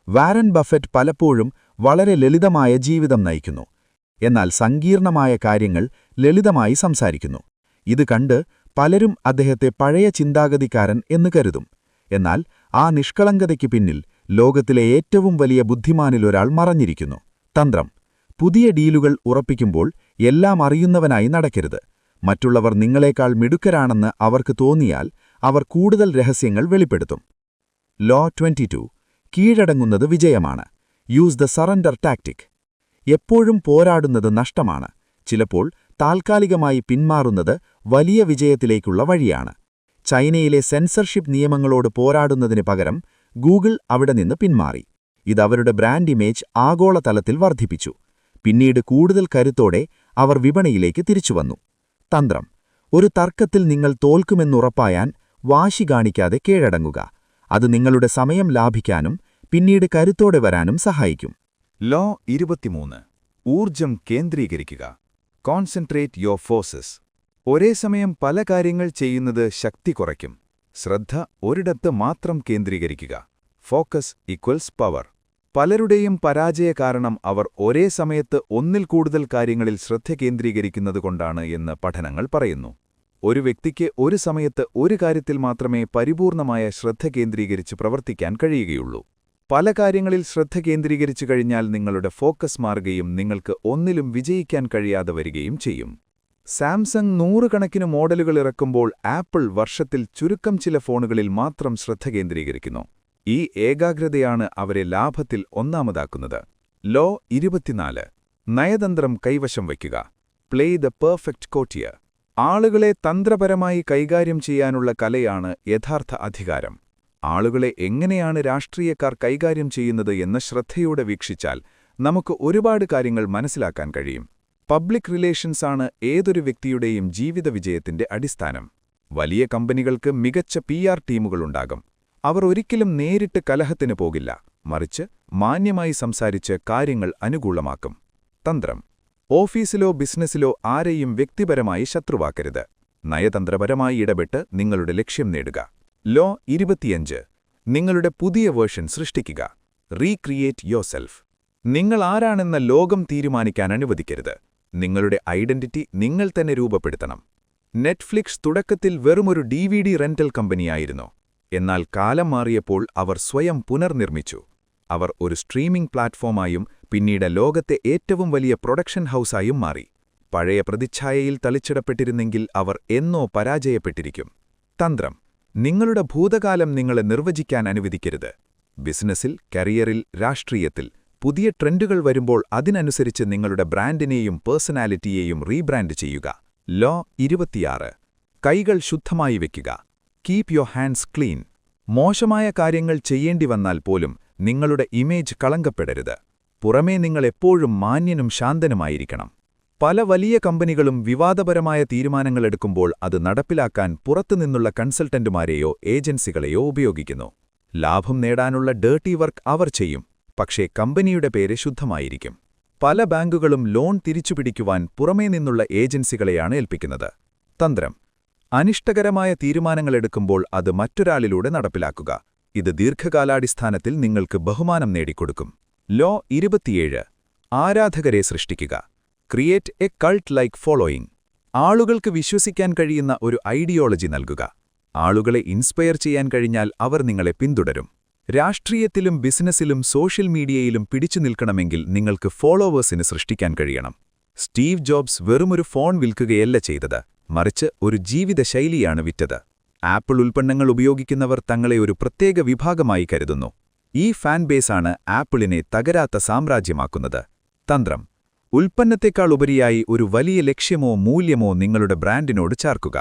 വാരൻ ബഫറ്റ് പലപ്പോഴും വളരെ ലളിതമായ ജീവിതം നയിക്കുന്നു, എന്നാൽ സങ്കീർണമായ കാര്യങ്ങൾ ലളിതമായി സംസാരിക്കുന്നു. ഇത് കണ്ട് പലരും അദ്ദേഹത്തെ പഴയ ചിന്താഗതിക്കാരൻ എന്ന് കരുതും. എന്നാൽ ആ നിഷ്കളങ്കതയ്ക്ക് പിന്നിൽ ലോകത്തിലെ ഏറ്റവും വലിയ ബുദ്ധിമാനിലൊരാൾ മറഞ്ഞിരിക്കുന്നു. തന്ത്രം: പുതിയ ഡീലുകൾ ഉറപ്പിക്കുമ്പോൾ എല്ലാം അറിയുന്നവനായി നടക്കരുത്. മറ്റുള്ളവർ നിങ്ങളെക്കാൾ മിടുക്കരാണെന്ന് അവർക്ക് തോന്നിയാൽ അവർ കൂടുതൽ രഹസ്യങ്ങൾ വെളിപ്പെടുത്തും. ലോ 22: കീഴടങ്ങുന്നത് വിജയമാണ്. Use the surrender tactic. എപ്പോഴും പോരാടുന്നത് നഷ്ടമാണ്. ചിലപ്പോൾ താൽക്കാലികമായി പിന്മാറുന്നത് വലിയ വിജയത്തിലേക്കുള്ള വഴിയാണ്. ചൈനയിലെ സെൻസർഷിപ്പ് നിയമങ്ങളോട് പോരാടുന്നതിന് പകരം ഗൂഗിൾ അവിടെ നിന്ന് പിന്മാറി. ഇത് അവരുടെ ബ്രാൻഡ് ഇമേജ് ആഗോളതലത്തിൽ വർദ്ധിപ്പിച്ചു. പിന്നീട് കൂടുതൽ കരുത്തോടെ അവർ വിപണിയിലേക്ക് തിരിച്ചുവന്നു. തന്ത്രം: ഒരു തർക്കത്തിൽ നിങ്ങൾ തോൽക്കുമെന്നുറപ്പായാൻ വാശി കാണിക്കാതെ കീഴടങ്ങുക. അത് നിങ്ങളുടെ സമയം ലാഭിക്കാനും പിന്നീട് കരുത്തോടെ വരാനും സഹായിക്കും. ലോ 23: ഊർജം കേന്ദ്രീകരിക്കുക. Concentrate your forces. ഒരേ സമയം പല കാര്യങ്ങൾ ചെയ്യുന്നത് ശക്തി കുറയ്ക്കും. ശ്രദ്ധ ഒരിടത്ത് മാത്രം കേന്ദ്രീകരിക്കുക. Focus equals power. പലരുടെയും പരാജയ കാരണം അവർ ഒരേ സമയത്ത് ഒന്നിൽ കൂടുതൽ കാര്യങ്ങളിൽ ശ്രദ്ധ കേന്ദ്രീകരിക്കുന്നതുകൊണ്ടാണ് എന്ന് പഠനങ്ങൾ പറയുന്നു. ഒരു വ്യക്തിക്ക് ഒരു സമയത്ത് ഒരു കാര്യത്തിൽ മാത്രമേ പരിപൂർണമായ ശ്രദ്ധ കേന്ദ്രീകരിച്ച് പ്രവർത്തിക്കാൻ കഴിയുകയുള്ളൂ. പല കാര്യങ്ങളിൽ ശ്രദ്ധ കേന്ദ്രീകരിച്ചു കഴിഞ്ഞാൽ നിങ്ങളുടെ ഫോക്കസ് മാറുകയും നിങ്ങൾക്ക് ഒന്നിലും വിജയിക്കാൻ കഴിയാതെ വരികയും ചെയ്യും. സാംസങ് നൂറുകണക്കിന് മോഡലുകൾ ഇറക്കുമ്പോൾ ആപ്പിൾ വർഷത്തിൽ ചുരുക്കം ചില ഫോണുകളിൽ മാത്രം ശ്രദ്ധ കേന്ദ്രീകരിക്കുന്നു. ഈ ഏകാഗ്രതയാണ് അവരെ ലാഭത്തിൽ ഒന്നാമതാക്കുന്നത്. ലോ 24: നയതന്ത്രം കൈവശം വയ്ക്കുക. Play the perfect courtier. ആളുകളെ തന്ത്രപരമായി കൈകാര്യം ചെയ്യാനുള്ള കലയാണ് യഥാർത്ഥ അധികാരം. ആളുകളെ എങ്ങനെയാണ് രാഷ്ട്രീയക്കാർ കൈകാര്യം ചെയ്യുന്നത് എന്ന് ശ്രദ്ധയോടെ വീക്ഷിച്ചാൽ നമുക്ക് ഒരുപാട് കാര്യങ്ങൾ മനസ്സിലാക്കാൻ കഴിയും. പബ്ലിക് റിലേഷൻസാണ് ഏതൊരു വ്യക്തിയുടെയും ജീവിത വിജയത്തിന്റെ അടിസ്ഥാനം. വലിയ കമ്പനികൾക്ക് മികച്ച PR ടീമുകളുണ്ടാകും. അവർ ഒരിക്കലും നേരിട്ട് കലഹത്തിന് പോകില്ല, മറിച്ച് മാന്യമായി സംസാരിച്ച് കാര്യങ്ങൾ അനുകൂലമാക്കും. തന്ത്രം: ഓഫീസിലോ ബിസിനസ്സിലോ ആരെയും വ്യക്തിപരമായി ശത്രുവാക്കരുത്. നയതന്ത്രപരമായി ഇടപെട്ട് നിങ്ങളുടെ ലക്ഷ്യം നേടുക. ലോ 25: നിങ്ങളുടെ പുതിയ വേർഷൻ സൃഷ്ടിക്കുക. റീക്രിയേറ്റ് യോർസെൽഫ്. നിങ്ങൾ ആരാണെന്ന ലോകം തീരുമാനിക്കാൻ അനുവദിക്കരുത്. നിങ്ങളുടെ ഐഡന്റിറ്റി നിങ്ങൾ തന്നെ രൂപപ്പെടുത്തണം. നെറ്റ്ഫ്ലിക്സ് തുടക്കത്തിൽ വെറുമൊരു DVD റെന്റൽ കമ്പനിയായിരുന്നു. എന്നാൽ കാലം മാറിയപ്പോൾ അവർ സ്വയം പുനർനിർമ്മിച്ചു. അവർ ഒരു സ്ട്രീമിംഗ് പ്ലാറ്റ്ഫോമായും പിന്നീട് ലോകത്തെ ഏറ്റവും വലിയ പ്രൊഡക്ഷൻ ഹൗസായും മാറി. പഴയ പ്രതിച്ഛായയിൽ തളിച്ചിടപ്പെട്ടിരുന്നെങ്കിൽ അവർ എന്നോ പരാജയപ്പെട്ടിരിക്കും. തന്ത്രം: നിങ്ങളുടെ ഭൂതകാലം നിങ്ങളെ നിർവചിക്കാൻ അനുവദിക്കരുത്. ബിസിനസ്സിൽ, കരിയറിൽ, രാഷ്ട്രീയത്തിൽ പുതിയ ട്രെൻഡുകൾ വരുമ്പോൾ അതിനനുസരിച്ച് നിങ്ങളുടെ ബ്രാൻഡിനെയും പേഴ്സണാലിറ്റിയെയും റീബ്രാൻഡ് ചെയ്യുക. ലോ 26: കൈകൾ ശുദ്ധമായി വയ്ക്കുക. Keep your hands clean. മോശമായ കാര്യങ്ങൾ ചെയ്യേണ്ടി വന്നാൽ പോലും നിങ്ങളുടെ ഇമേജ് കളങ്കപ്പെടരുത്. പുറമേ നിങ്ങൾ എപ്പോഴും മാന്യനും ശാന്തനുമായിരിക്കണം. പല വലിയ കമ്പനികളും വിവാദപരമായ തീരുമാനങ്ങളെടുക്കുമ്പോൾ അത് നടപ്പിലാക്കാൻ പുറത്തുനിന്നുള്ള കൺസൾട്ടന്റുമാരെയോ ഏജൻസികളെയോ ഉപയോഗിക്കുന്നു. ലാഭം നേടാനുള്ള ഡേർട്ടി വർക്ക് അവർ ചെയ്യും, പക്ഷേ കമ്പനിയുടെ പേര് ശുദ്ധമായിരിക്കും. പല ബാങ്കുകളും ലോൺ തിരിച്ചുപിടിക്കുവാൻ പുറമേ നിന്നുള്ള ഏജൻസികളെയാണ് ഏൽപ്പിക്കുന്നത്. തന്ത്രം: അനിഷ്ടകരമായ തീരുമാനങ്ങളെടുക്കുമ്പോൾ അത് മറ്റൊരാളിലൂടെ നടപ്പിലാക്കുക. ഇത് ദീർഘകാലാടിസ്ഥാനത്തിൽ നിങ്ങൾക്ക് ബഹുമാനം നേടിക്കൊടുക്കും. ലോ 27: ആരാധകരെ സൃഷ്ടിക്കുക. Create A cult like following. ആളുകൾക്ക് വിശ്വസിക്കാൻ കഴിയുന്ന ഒരു ഐഡിയോളജി നൽകുക. ആളുകളെ ഇൻസ്പയർ ചെയ്യാൻ കഴിഞ്ഞാൽ അവർ നിങ്ങളെ പിന്തുടരും. രാഷ്ട്രീയത്തിലും ബിസിനസ്സിലും സോഷ്യൽ മീഡിയയിലും പിടിച്ചു നിൽക്കണമെങ്കിൽ നിങ്ങൾക്ക് ഫോളോവേഴ്സിന് സൃഷ്ടിക്കാൻ കഴിയണം. സ്റ്റീവ് ജോബ്സ് വെറുമൊരു ഫോൺ വിൽക്കുകയല്ല ചെയ്തത്, മറിച്ച് ഒരു ജീവിതശൈലിയാണ് വിറ്റത്. ആപ്പിൾ ഉൽപ്പന്നങ്ങൾ ഉപയോഗിക്കുന്നവർ തങ്ങളെ ഒരു പ്രത്യേക വിഭാഗമായി കരുതുന്നു. ഈ ഫാൻ ബേസാണ് ആപ്പിളിനെ തകരാത്ത സാമ്രാജ്യമാക്കുന്നത്. തന്ത്രം: ഉൽപ്പന്നത്തെക്കാൾ ഉപരിയായി ഒരു വലിയ ലക്ഷ്യമോ മൂല്യമോ നിങ്ങളുടെ ബ്രാൻഡിനോട് ചേർക്കുക.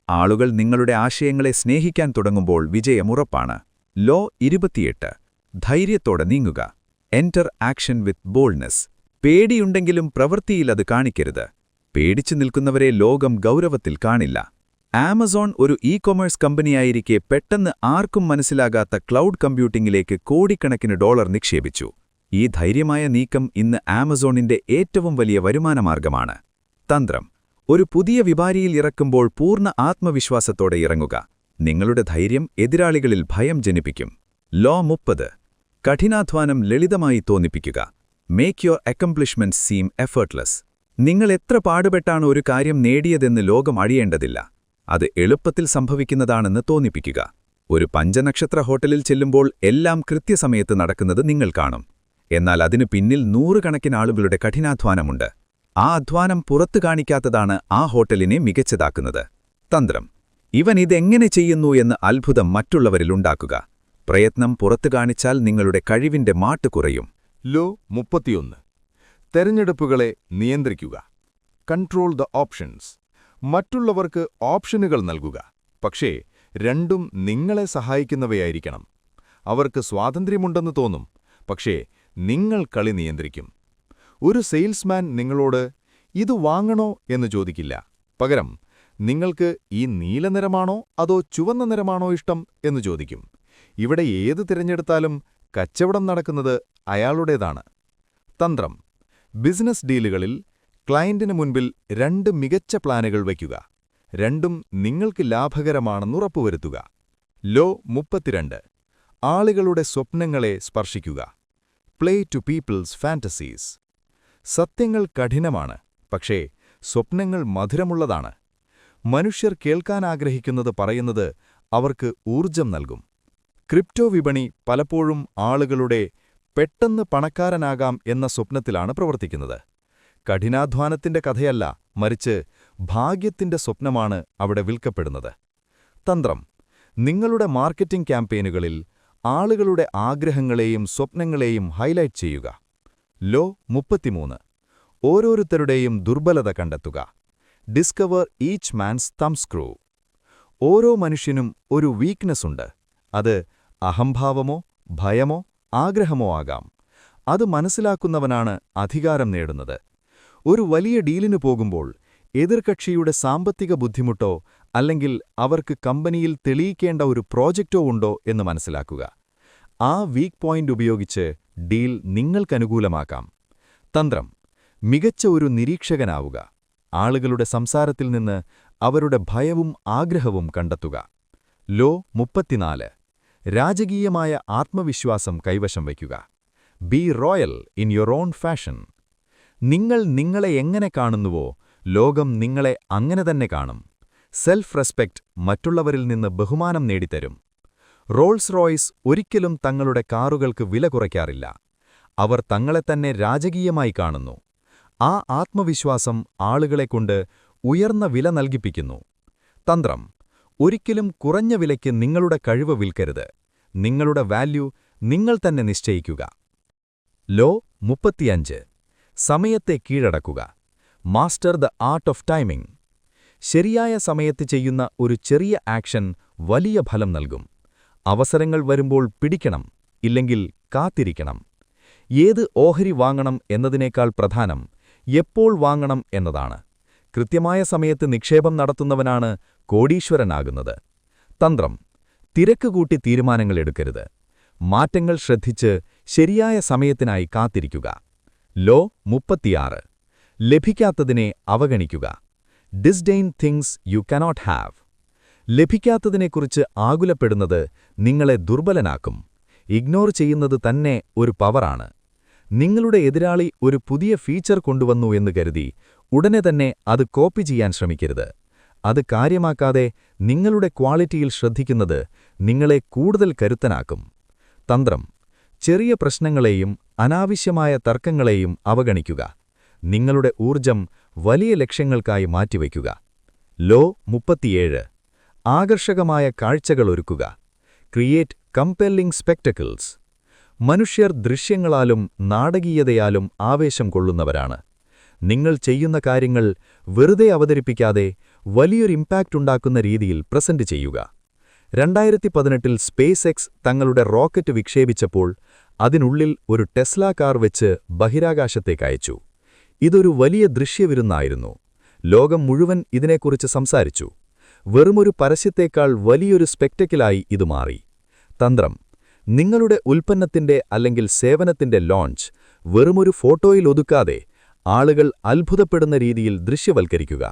ആളുകൾ നിങ്ങളുടെ ആശയങ്ങളെ സ്നേഹിക്കാൻ തുടങ്ങുമ്പോൾ വിജയമുറപ്പാണ്. ലോ 28: ധൈര്യത്തോടെ നീങ്ങുക. Enter action with boldness. പേടിയുണ്ടെങ്കിലും പ്രവൃത്തിയിൽ അത് കാണിക്കരുത്. പേടിച്ചു നിൽക്കുന്നവരെ ലോകം ഗൗരവത്തിൽ കാണില്ല. ആമസോൺ ഒരു ഇ-കൊമേഴ്സ് കമ്പനിയായിരിക്കെ പെട്ടെന്ന് ആർക്കും മനസ്സിലാകാത്ത ക്ലൗഡ് കമ്പ്യൂട്ടിംഗിലേക്ക് കോടിക്കണക്കിന് ഡോളർ നിക്ഷേപിച്ചു. ഈ ധൈര്യമായ നീക്കം ഇന്ന് ആമസോണിന്റെ ഏറ്റവും വലിയ വരുമാനമാർഗമാണ്. തന്ത്രം: ഒരു പുതിയ വിപണിയിൽ ഇറക്കുമ്പോൾ പൂർണ്ണ ആത്മവിശ്വാസത്തോടെ ഇറങ്ങുക. നിങ്ങളുടെ ധൈര്യം എതിരാളികളിൽ ഭയം ജനിപ്പിക്കും. ലോ 30. കഠിനാധ്വാനം ലളിതമായി തോന്നിപ്പിക്കുക. Make your accomplishment seem effortless. നിങ്ങൾ എത്ര പാടുപെട്ടാണ് ഒരു കാര്യം നേടിയതെന്ന് ലോകം അറിയേണ്ടതില്ല. അത് എളുപ്പത്തിൽ സംഭവിക്കുന്നതാണെന്ന് തോന്നിപ്പിക്കുക. ഒരു പഞ്ചനക്ഷത്ര ഹോട്ടലിൽ ചെല്ലുമ്പോൾ എല്ലാം കൃത്യസമയത്ത് നടക്കുന്നത് നിങ്ങൾ കാണും. എന്നാൽ അതിനു പിന്നിൽ നൂറുകണക്കിന് ആളുകളുടെ കഠിനാധ്വാനമുണ്ട്. ആ അധ്വാനം പുറത്തു കാണിക്കാത്തതാണ് ആ ഹോട്ടലിനെ മികച്ചതാക്കുന്നത്. തന്ത്രം. ഇവൻ ഇതെങ്ങനെ ചെയ്യുന്നു എന്ന് അത്ഭുതം മറ്റുള്ളവരിലുണ്ടാക്കുക. പ്രയത്നം പുറത്തു കാണിച്ചാൽ നിങ്ങളുടെ കഴിവിന്റെ മാട്ട് കുറയും. ലോ 31. തെരഞ്ഞെടുപ്പുകളെ നിയന്ത്രിക്കുക. Control the options. മറ്റുള്ളവർക്ക് ഓപ്ഷനുകൾ നൽകുക. പക്ഷേ രണ്ടും നിങ്ങളെ സഹായിക്കുന്നവയായിരിക്കണം. അവർക്ക് സ്വാതന്ത്ര്യമുണ്ടെന്ന് തോന്നും, പക്ഷേ നിങ്ങൾ കളി നിയന്ത്രിക്കും. ഒരു സെയിൽസ്മാൻ നിങ്ങളോട് ഇത് വാങ്ങണോ എന്ന് ചോദിക്കില്ല. പകരം നിങ്ങൾക്ക് ഈ നീല നിറമാണോ അതോ ചുവന്ന നിറമാണോ ഇഷ്ടം എന്ന് ചോദിക്കും. ഇവിടെ ഏത് തിരഞ്ഞെടുത്താലും കച്ചവടം നടക്കുന്നത് അയാളുടേതാണ്. തന്ത്രം. ബിസിനസ് ഡീലുകളിൽ ക്ലയന്റിന് മുൻപിൽ 2 മികച്ച പ്ലാനുകൾ വയ്ക്കുക. രണ്ടും നിങ്ങൾക്ക് ലാഭകരമാണെന്നുറപ്പുവരുത്തുക. ലോ 32. ആളുകളുടെ സ്വപ്നങ്ങളെ സ്പർശിക്കുക. Play to people's fantasies. സത്യങ്ങൾ കഠിനമാണ്, പക്ഷേ സ്വപ്നങ്ങൾ മധുരമുള്ളതാണ്. മനുഷ്യർ കേൾക്കാനാഗ്രഹിക്കുന്നത് പറയുന്നത് അവർക്ക് ഊർജം നൽകും. ക്രിപ്റ്റോ വിപണി പലപ്പോഴും ആളുകളുടെ പെട്ടെന്ന് പണക്കാരനാകാം എന്ന സ്വപ്നത്തിലാണ് പ്രവർത്തിക്കുന്നത്. കഠിനാധ്വാനത്തിന്റെ കഥയല്ല, മറിച്ച് ഭാഗ്യത്തിന്റെ സ്വപ്നമാണ് അവിടെ വിൽക്കപ്പെടുന്നത്. തന്ത്രം. നിങ്ങളുടെ മാർക്കറ്റിംഗ് ക്യാമ്പയിനുകളിൽ ആളുകളുടെ ആഗ്രഹങ്ങളെയും സ്വപ്നങ്ങളെയും ഹൈലൈറ്റ് ചെയ്യുക. ലോ 33. ഓരോരുത്തരുടെയും ദുർബലത കണ്ടെത്തുക. ഡിസ്കവർ ഈച്ച് മാൻസ് തം സ്ക്രൂ. ഓരോ മനുഷ്യനും ഒരു വീക്ക്നെസ് ഉണ്ട്. അത് അഹംഭാവമോ ഭയമോ ആഗ്രഹമോ ആകാം. അത് മനസ്സിലാക്കുന്നവനാണ് അധികാരം നേടുന്നത്. ഒരു വലിയ ഡീലിനു പോകുമ്പോൾ എതിർകക്ഷിയുടെ സാമ്പത്തിക ബുദ്ധിമുട്ടോ അല്ലെങ്കിൽ അവർക്ക് കമ്പനിയിൽ തെളിയിക്കേണ്ട ഒരു പ്രോജക്റ്റോ ഉണ്ടോ എന്ന് മനസ്സിലാക്കുക. ആ വീക്ക് പോയിന്റ് ഉപയോഗിച്ച് ഡീൽ നിങ്ങൾക്കനുകൂലമാക്കാം. തന്ത്രം. മികച്ച ഒരു നിരീക്ഷകനാവുക. ആളുകളുടെ സംസാരത്തിൽ നിന്ന് അവരുടെ ഭയവും ആഗ്രഹവും കണ്ടെത്തുക. ലോ 34. രാജകീയമായ ആത്മവിശ്വാസം കൈവശം വയ്ക്കുക. B royal in your own fashion. നിങ്ങൾ നിങ്ങളെ എങ്ങനെ കാണുന്നുവോ ലോകം നിങ്ങളെ അങ്ങനെ തന്നെ കാണും. സെൽഫ് റെസ്പെക്റ്റ് മറ്റുള്ളവരിൽ നിന്ന് ബഹുമാനം നേടിത്തരും. റോൾസ് റോയ്സ് ഒരിക്കലും തങ്ങളുടെ കാറുകൾക്ക് വില കുറയ്ക്കാറില്ല. അവർ തങ്ങളെത്തന്നെ രാജകീയമായി കാണുന്നു. ആ ആത്മവിശ്വാസം ആളുകളെക്കൊണ്ട് ഉയർന്ന വില നൽകിപ്പിക്കുന്നു. തന്ത്രം. ഒരിക്കലും കുറഞ്ഞ വിലയ്ക്ക് നിങ്ങളുടെ കഴിവ് വിൽക്കരുത്. നിങ്ങളുടെ വാല്യൂ നിങ്ങൾ തന്നെ നിശ്ചയിക്കുക. ലോ 35. സമയത്തെ കീഴടക്കുക. Master the art of timing. ശരിയായ സമയത്ത് ചെയ്യുന്ന ഒരു ചെറിയ ആക്ഷൻ വലിയ ഫലം നൽകും. അവസരങ്ങൾ വരുമ്പോൾ പിടിക്കണം, ഇല്ലെങ്കിൽ കാത്തിരിക്കണം. ഏത് ഓഹരി വാങ്ങണം എന്നതിനേക്കാൾ പ്രധാനം എപ്പോൾ വാങ്ങണം എന്നതാണ്. കൃത്യമായ സമയത്ത് നിക്ഷേപം നടത്തുന്നവനാണ് കോടീശ്വരനാകുന്നത്. തന്ത്രം. തിരക്ക് കൂട്ടി തീരുമാനങ്ങൾ എടുക്കരുത്. മാറ്റങ്ങൾ ശ്രദ്ധിച്ച് ശരിയായ സമയത്തിനായി കാത്തിരിക്കുക. ലോ 36. ലഭിക്കാത്തതിനെ അവഗണിക്കുക. Disdain things you cannot have. ലഭിക്കാത്തതിനെക്കുറിച്ച് ആകുലപ്പെടുന്നത് നിങ്ങളെ ദുർബലനാക്കും. ഇഗ്നോർ ചെയ്യുന്നത് തന്നെ ഒരു പവറാണ്. നിങ്ങളുടെ എതിരാളി ഒരു പുതിയ ഫീച്ചർ കൊണ്ടുവന്നു എന്ന് കരുതി ഉടനെ തന്നെ അത് കോപ്പി ചെയ്യാൻ ശ്രമിക്കരുത്. അത് കാര്യമാക്കാതെ നിങ്ങളുടെ ക്വാളിറ്റിയിൽ ശ്രദ്ധിക്കുന്നത് നിങ്ങളെ കൂടുതൽ കരുത്തനാക്കും. തന്ത്രം. ചെറിയ പ്രശ്നങ്ങളെയും അനാവശ്യമായ തർക്കങ്ങളെയും അവഗണിക്കുക. നിങ്ങളുടെ ഊർജം വലിയ ലക്ഷ്യങ്ങൾക്കായി മാറ്റിവയ്ക്കുക. ലോ 37. ആകർഷകമായ കാഴ്ചകളൊരുക്കുക. Create കമ്പെല്ലിംഗ് spectacles. മനുഷ്യർ ദൃശ്യങ്ങളാലും നാടകീയതയാലും ആവേശം കൊള്ളുന്നവരാണ്. നിങ്ങൾ ചെയ്യുന്ന കാര്യങ്ങൾ വെറുതെ അവതരിപ്പിക്കാതെ വലിയൊരു ഇമ്പാക്റ്റ് ഉണ്ടാക്കുന്ന രീതിയിൽ പ്രസന്റ് ചെയ്യുക. 2018 സ്പേസ് എക്സ് തങ്ങളുടെ റോക്കറ്റ് വിക്ഷേപിച്ചപ്പോൾ അതിനുള്ളിൽ ഒരു ടെസ്ല കാർ വെച്ച് ബഹിരാകാശത്തേക്കയച്ചു. ഇതൊരു വലിയ ദൃശ്യവിരുന്നായിരുന്നു. ലോകം മുഴുവൻ ഇതിനെക്കുറിച്ച് സംസാരിച്ചു. വെറുമൊരു പരസ്യത്തേക്കാൾ വലിയൊരു സ്പെക്ടക്കിലായി ഇത് മാറി. തന്ത്രം. നിങ്ങളുടെ ഉൽപ്പന്നത്തിന്റെ അല്ലെങ്കിൽ സേവനത്തിന്റെ ലോഞ്ച് വെറുമൊരു ഫോട്ടോയിൽ ഒതുക്കാതെ ആളുകൾ അത്ഭുതപ്പെടുന്ന രീതിയിൽ ദൃശ്യവൽക്കരിക്കുക.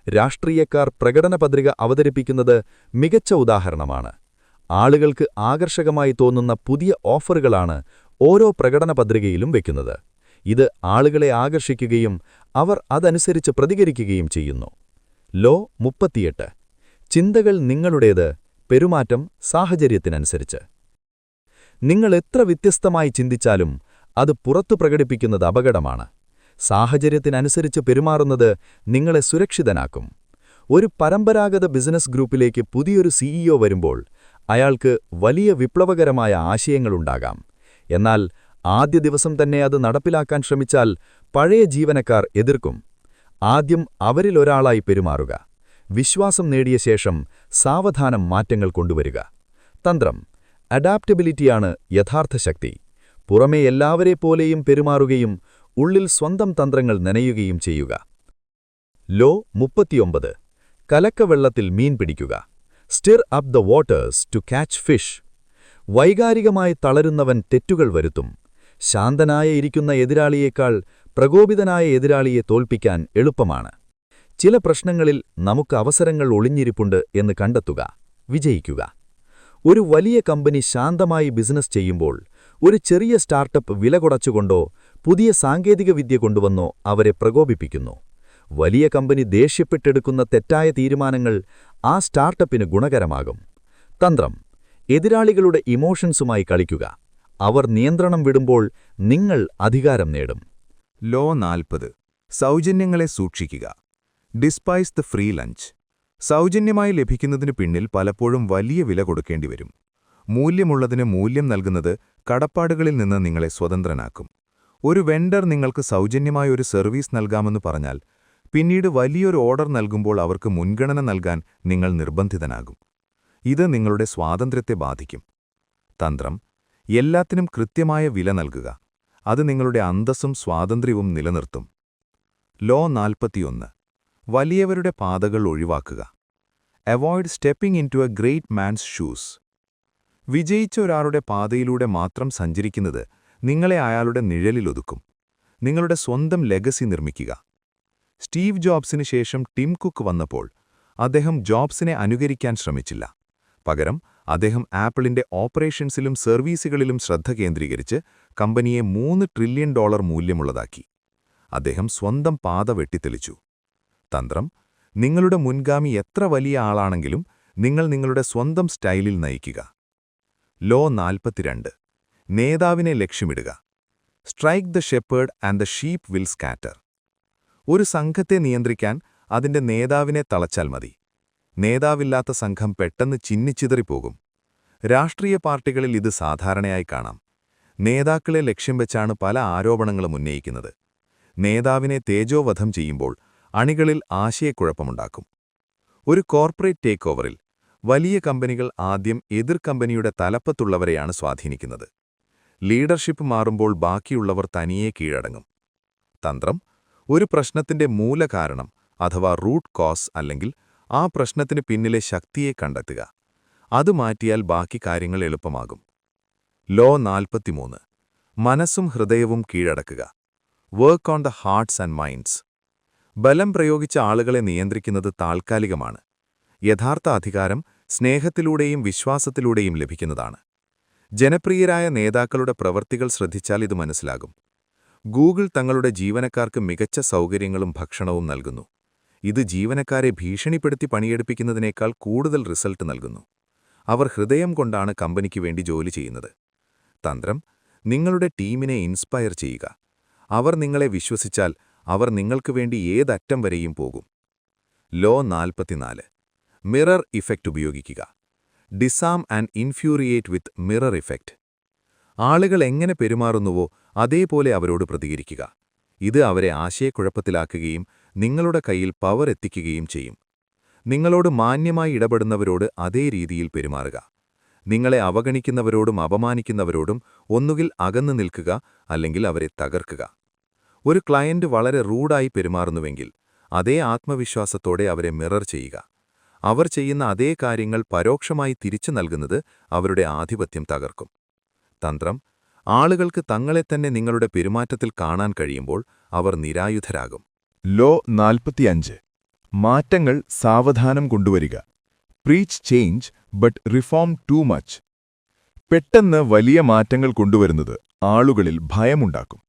രാഷ്ട്രീയക്കാർ പ്രകടനപത്രിക അവതരിപ്പിക്കുന്നത് മികച്ച ഉദാഹരണമാണ്. ആളുകൾക്ക് ആകർഷകമായി തോന്നുന്ന പുതിയ ഓഫറുകളാണ് ഓരോ പ്രകടനപത്രികയിലും വയ്ക്കുന്നത്. ഇത് ആളുകളെ ആകർഷിക്കുകയും അവർ അതനുസരിച്ച് പ്രതികരിക്കുകയും ചെയ്യുന്നു. ലോ 38. ചിന്തകൾ നിങ്ങളുടേത്, പെരുമാറ്റം സാഹചര്യത്തിനനുസരിച്ച്. നിങ്ങൾ എത്ര വ്യത്യസ്തമായി ചിന്തിച്ചാലും അത് പുറത്തു പ്രകടിപ്പിക്കുന്നത് അപകടമാണ്. സാഹചര്യത്തിനനുസരിച്ച് പെരുമാറുന്നത് നിങ്ങളെ സുരക്ഷിതനാക്കും. ഒരു പരമ്പരാഗത ബിസിനസ് ഗ്രൂപ്പിലേക്ക് പുതിയൊരു സിഇഒ വരുമ്പോൾ അയാൾക്ക് വലിയ വിപ്ലവകരമായ ആശയങ്ങളുണ്ടാകാം. എന്നാൽ ആദ്യ ദിവസം തന്നെ അത് നടപ്പിലാക്കാൻ ശ്രമിച്ചാൽ പഴയ ജീവനക്കാർ എതിർക്കും. ആദ്യം അവരിലൊരാളായി പെരുമാറുക. വിശ്വാസം നേടിയ ശേഷം സാവധാനം മാറ്റങ്ങൾ കൊണ്ടുവരിക. തന്ത്രം: അഡാപ്റ്റബിലിറ്റിയാണ് യഥാർത്ഥ ശക്തി. പുറമേ എല്ലാവരെപ്പോലെയും പെരുമാറുകയും ഉള്ളിൽ സ്വന്തം തന്ത്രങ്ങൾ നനയുകയും ചെയ്യുക. ലോ 39. കലക്കവെള്ളത്തിൽ മീൻ പിടിക്കുക. Stir up the waters to catch fish. വൈകാരികമായി തളരുന്നവൻ തെറ്റുകൾ വരുത്തും. ശാന്തനായ ഇരിക്കുന്ന എതിരാളിയേക്കാൾ പ്രകോപിതനായ എതിരാളിയെ തോൽപ്പിക്കാൻ എളുപ്പമാണ്. ചില പ്രശ്നങ്ങളിൽ നമുക്ക് അവസരങ്ങൾ ഒളിഞ്ഞിരിപ്പുണ്ട് എന്ന് കണ്ടെത്തുക, വിജയിക്കുക. ഒരു വലിയ കമ്പനി ശാന്തമായി ബിസിനസ് ചെയ്യുമ്പോൾ ഒരു ചെറിയ സ്റ്റാർട്ടപ്പ് വില കുറച്ചുകൊണ്ടോ പുതിയ സാങ്കേതികവിദ്യ കൊണ്ടുവന്നോ അവരെ പ്രകോപിപ്പിക്കുന്നു. വലിയ കമ്പനി ദേഷ്യപ്പെട്ടെടുക്കുന്ന തെറ്റായ തീരുമാനങ്ങൾ ആ സ്റ്റാർട്ടപ്പിന് ഗുണകരമാകും. തന്ത്രം: എതിരാളികളുടെ ഇമോഷൻസുമായി കളിക്കുക. അവർ നിയന്ത്രണം വിടുമ്പോൾ നിങ്ങൾ അധികാരം നേടും. ലോ 40. സൗജന്യങ്ങളെ സൂക്ഷിക്കുക. Despise the free lunch. സൗജന്യമായി ലഭിക്കുന്നതിനു പിന്നിൽ പലപ്പോഴും വലിയ വില കൊടുക്കേണ്ടിവരും. മൂല്യമുള്ളതിന് മൂല്യം നൽകുന്നത് കടപ്പാടുകളിൽ നിന്ന് നിങ്ങളെ സ്വതന്ത്രനാക്കും. ഒരു വെണ്ടർ നിങ്ങൾക്ക് സൗജന്യമായ ഒരു സർവീസ് നൽകാമെന്ന് പറഞ്ഞാൽ പിന്നീട് വലിയൊരു ഓർഡർ നൽകുമ്പോൾ അവർക്ക് മുൻഗണന നൽകാൻ നിങ്ങൾ നിർബന്ധിതനാകും. ഇത് നിങ്ങളുടെ സ്വാതന്ത്ര്യത്തെ ബാധിക്കും. തന്ത്രം: എല്ലാത്തിനും കൃത്യമായ വില നൽകുക. അത് നിങ്ങളുടെ അന്തസ്സും സ്വാതന്ത്ര്യവും നിലനിർത്തും. ലോ 41. വലിയവരുടെ പാതകൾ ഒഴിവാക്കുക. Avoid stepping into a great man's shoes. വിജയിച്ച ഒരാളുടെ പാതയിലൂടെ മാത്രം സഞ്ചരിക്കുന്നത് നിങ്ങളെ അയാളുടെ നിഴലിലൊതുക്കും. നിങ്ങളുടെ സ്വന്തം ലെഗസി നിർമ്മിക്കുക. സ്റ്റീവ് ജോബ്സിന് ശേഷം ടിം കുക്ക് വന്നപ്പോൾ അദ്ദേഹം ജോബ്സിനെ അനുകരിക്കാൻ ശ്രമിച്ചില്ല. പകരം അദ്ദേഹം ആപ്പിളിന്റെ ഓപ്പറേഷൻസിലും സർവീസുകളിലും ശ്രദ്ധ കേന്ദ്രീകരിച്ച് കമ്പനിയെ $3 ട്രില്യൺ മൂല്യമുള്ളതാക്കി. അദ്ദേഹം സ്വന്തം പാത വെട്ടിത്തെളിച്ചു. തന്ത്രം: നിങ്ങളുടെ മുൻഗാമി എത്ര വലിയ ആളാണെങ്കിലും നിങ്ങൾ നിങ്ങളുടെ സ്വന്തം സ്റ്റൈലിൽ നയിക്കുക. ലോ 42. നേതാവിനെ ലക്ഷ്യമിടുക. Strike the shepherd and the sheep will scatter. ഒരു സംഘത്തെ നിയന്ത്രിക്കാൻ അതിന്റെ നേതാവിനെ തളച്ചാൽ മതി. നേതാവില്ലാത്ത സംഘം പെട്ടെന്ന് ചിന്നിച്ചിതറിപ്പോകും. രാഷ്ട്രീയ പാർട്ടികളിൽ ഇത് സാധാരണയായി കാണാം. നേതാക്കളെ ലക്ഷ്യം വെച്ചാണ് പല ആരോപണങ്ങളും ഉന്നയിക്കുന്നത്. നേതാവിനെ തേജോവധം ചെയ്യുമ്പോൾ അണികളിൽ ആശയക്കുഴപ്പമുണ്ടാക്കും. ഒരു കോർപ്പറേറ്റ് ടേക്ക് ഓവറിൽ വലിയ കമ്പനികൾ ആദ്യം എതിർ കമ്പനിയുടെ തലപ്പത്തുള്ളവരെയാണ് സ്വാധീനിക്കുന്നത്. ലീഡർഷിപ്പ് മാറുമ്പോൾ ബാക്കിയുള്ളവർ തനിയെ കീഴടങ്ങും. തന്ത്രം: ഒരു പ്രശ്നത്തിന്റെ മൂലകാരണം അഥവാ റൂട്ട് കോസ് അല്ലെങ്കിൽ ആ പ്രശ്നത്തിന് പിന്നിലെ ശക്തിയെ കണ്ടെത്തുക. അത് മാറ്റിയാൽ ബാക്കി കാര്യങ്ങൾ എളുപ്പമാകും. ലോ 43. മനസ്സും ഹൃദയവും കീഴടക്കുക. Work on the hearts and minds. ബലം പ്രയോഗിച്ച ആളുകളെ നിയന്ത്രിക്കുന്നത് താൽക്കാലികമാണ്. യഥാർത്ഥ അധികാരം സ്നേഹത്തിലൂടെയും വിശ്വാസത്തിലൂടെയും ലഭിക്കുന്നതാണ്. ജനപ്രിയരായ നേതാക്കളുടെ പ്രവൃത്തികൾ ശ്രദ്ധിച്ചാൽ ഇത് മനസ്സിലാകും. ഗൂഗിൾ തങ്ങളുടെ ജീവനക്കാർക്ക് മികച്ച സൗകര്യങ്ങളും ഭക്ഷണവും നൽകുന്നു. ഇത് ജീവനക്കാരെ ഭീഷണിപ്പെടുത്തി പണിയെടുപ്പിക്കുന്നതിനേക്കാൾ കൂടുതൽ റിസൾട്ട് നൽകുന്നു. അവർ ഹൃദയം കൊണ്ടാണ് കമ്പനിക്ക് വേണ്ടി ജോലി ചെയ്യുന്നത്. തന്ത്രം: നിങ്ങളുടെ ടീമിനെ ഇൻസ്പയർ ചെയ്യുക. അവർ നിങ്ങളെ വിശ്വസിച്ചാൽ അവർ നിങ്ങൾക്ക് വേണ്ടി ഏതറ്റം വരെയും പോകും. ലോ 44. മിറർ ഇഫക്റ്റ് ഉപയോഗിക്കുക. Disarm and infuriate with mirror effect. ആളുകൾ എങ്ങനെ പെരുമാറുന്നുവോ അതേപോലെ അവരോട് പ്രതികരിക്കുക. ഇത് അവരെ ആശയക്കുഴപ്പത്തിലാക്കുകയും നിങ്ങളുടെ കയ്യിൽ പവർ എത്തിക്കുകയും ചെയ്യും. നിങ്ങളോട് മാന്യമായി ഇടപെടുന്നവരോട് അതേ രീതിയിൽ പെരുമാറുക. നിങ്ങളെ അവഗണിക്കുന്നവരോടും അപമാനിക്കുന്നവരോടും ഒന്നുകിൽ അകന്നു നിൽക്കുക, അല്ലെങ്കിൽ അവരെ തകർക്കുക. ഒരു ക്ലയന്റ് വളരെ റൂഡായി പെരുമാറുന്നുവെങ്കിൽ അതേ ആത്മവിശ്വാസത്തോടെ അവരെ മിറർ ചെയ്യുക. അവർ ചെയ്യുന്ന അതേ കാര്യങ്ങൾ പരോക്ഷമായി തിരിച്ചു നൽകുന്നത് അവരുടെ ആധിപത്യം തകർക്കും. തന്ത്രം: ആളുകൾക്ക് തങ്ങളെത്തന്നെ നിങ്ങളുടെ പെരുമാറ്റത്തിൽ കാണാൻ കഴിയുമ്പോൾ അവർ നിരായുധരാകും. ലോ 45. മാറ്റങ്ങൾ സാവധാനം കൊണ്ടുവരിക. Preach change but reform too much. പെട്ടെന്ന് വലിയ മാറ്റങ്ങൾ കൊണ്ടുവരുന്നത് ആളുകളിൽ ഭയമുണ്ടാക്കും.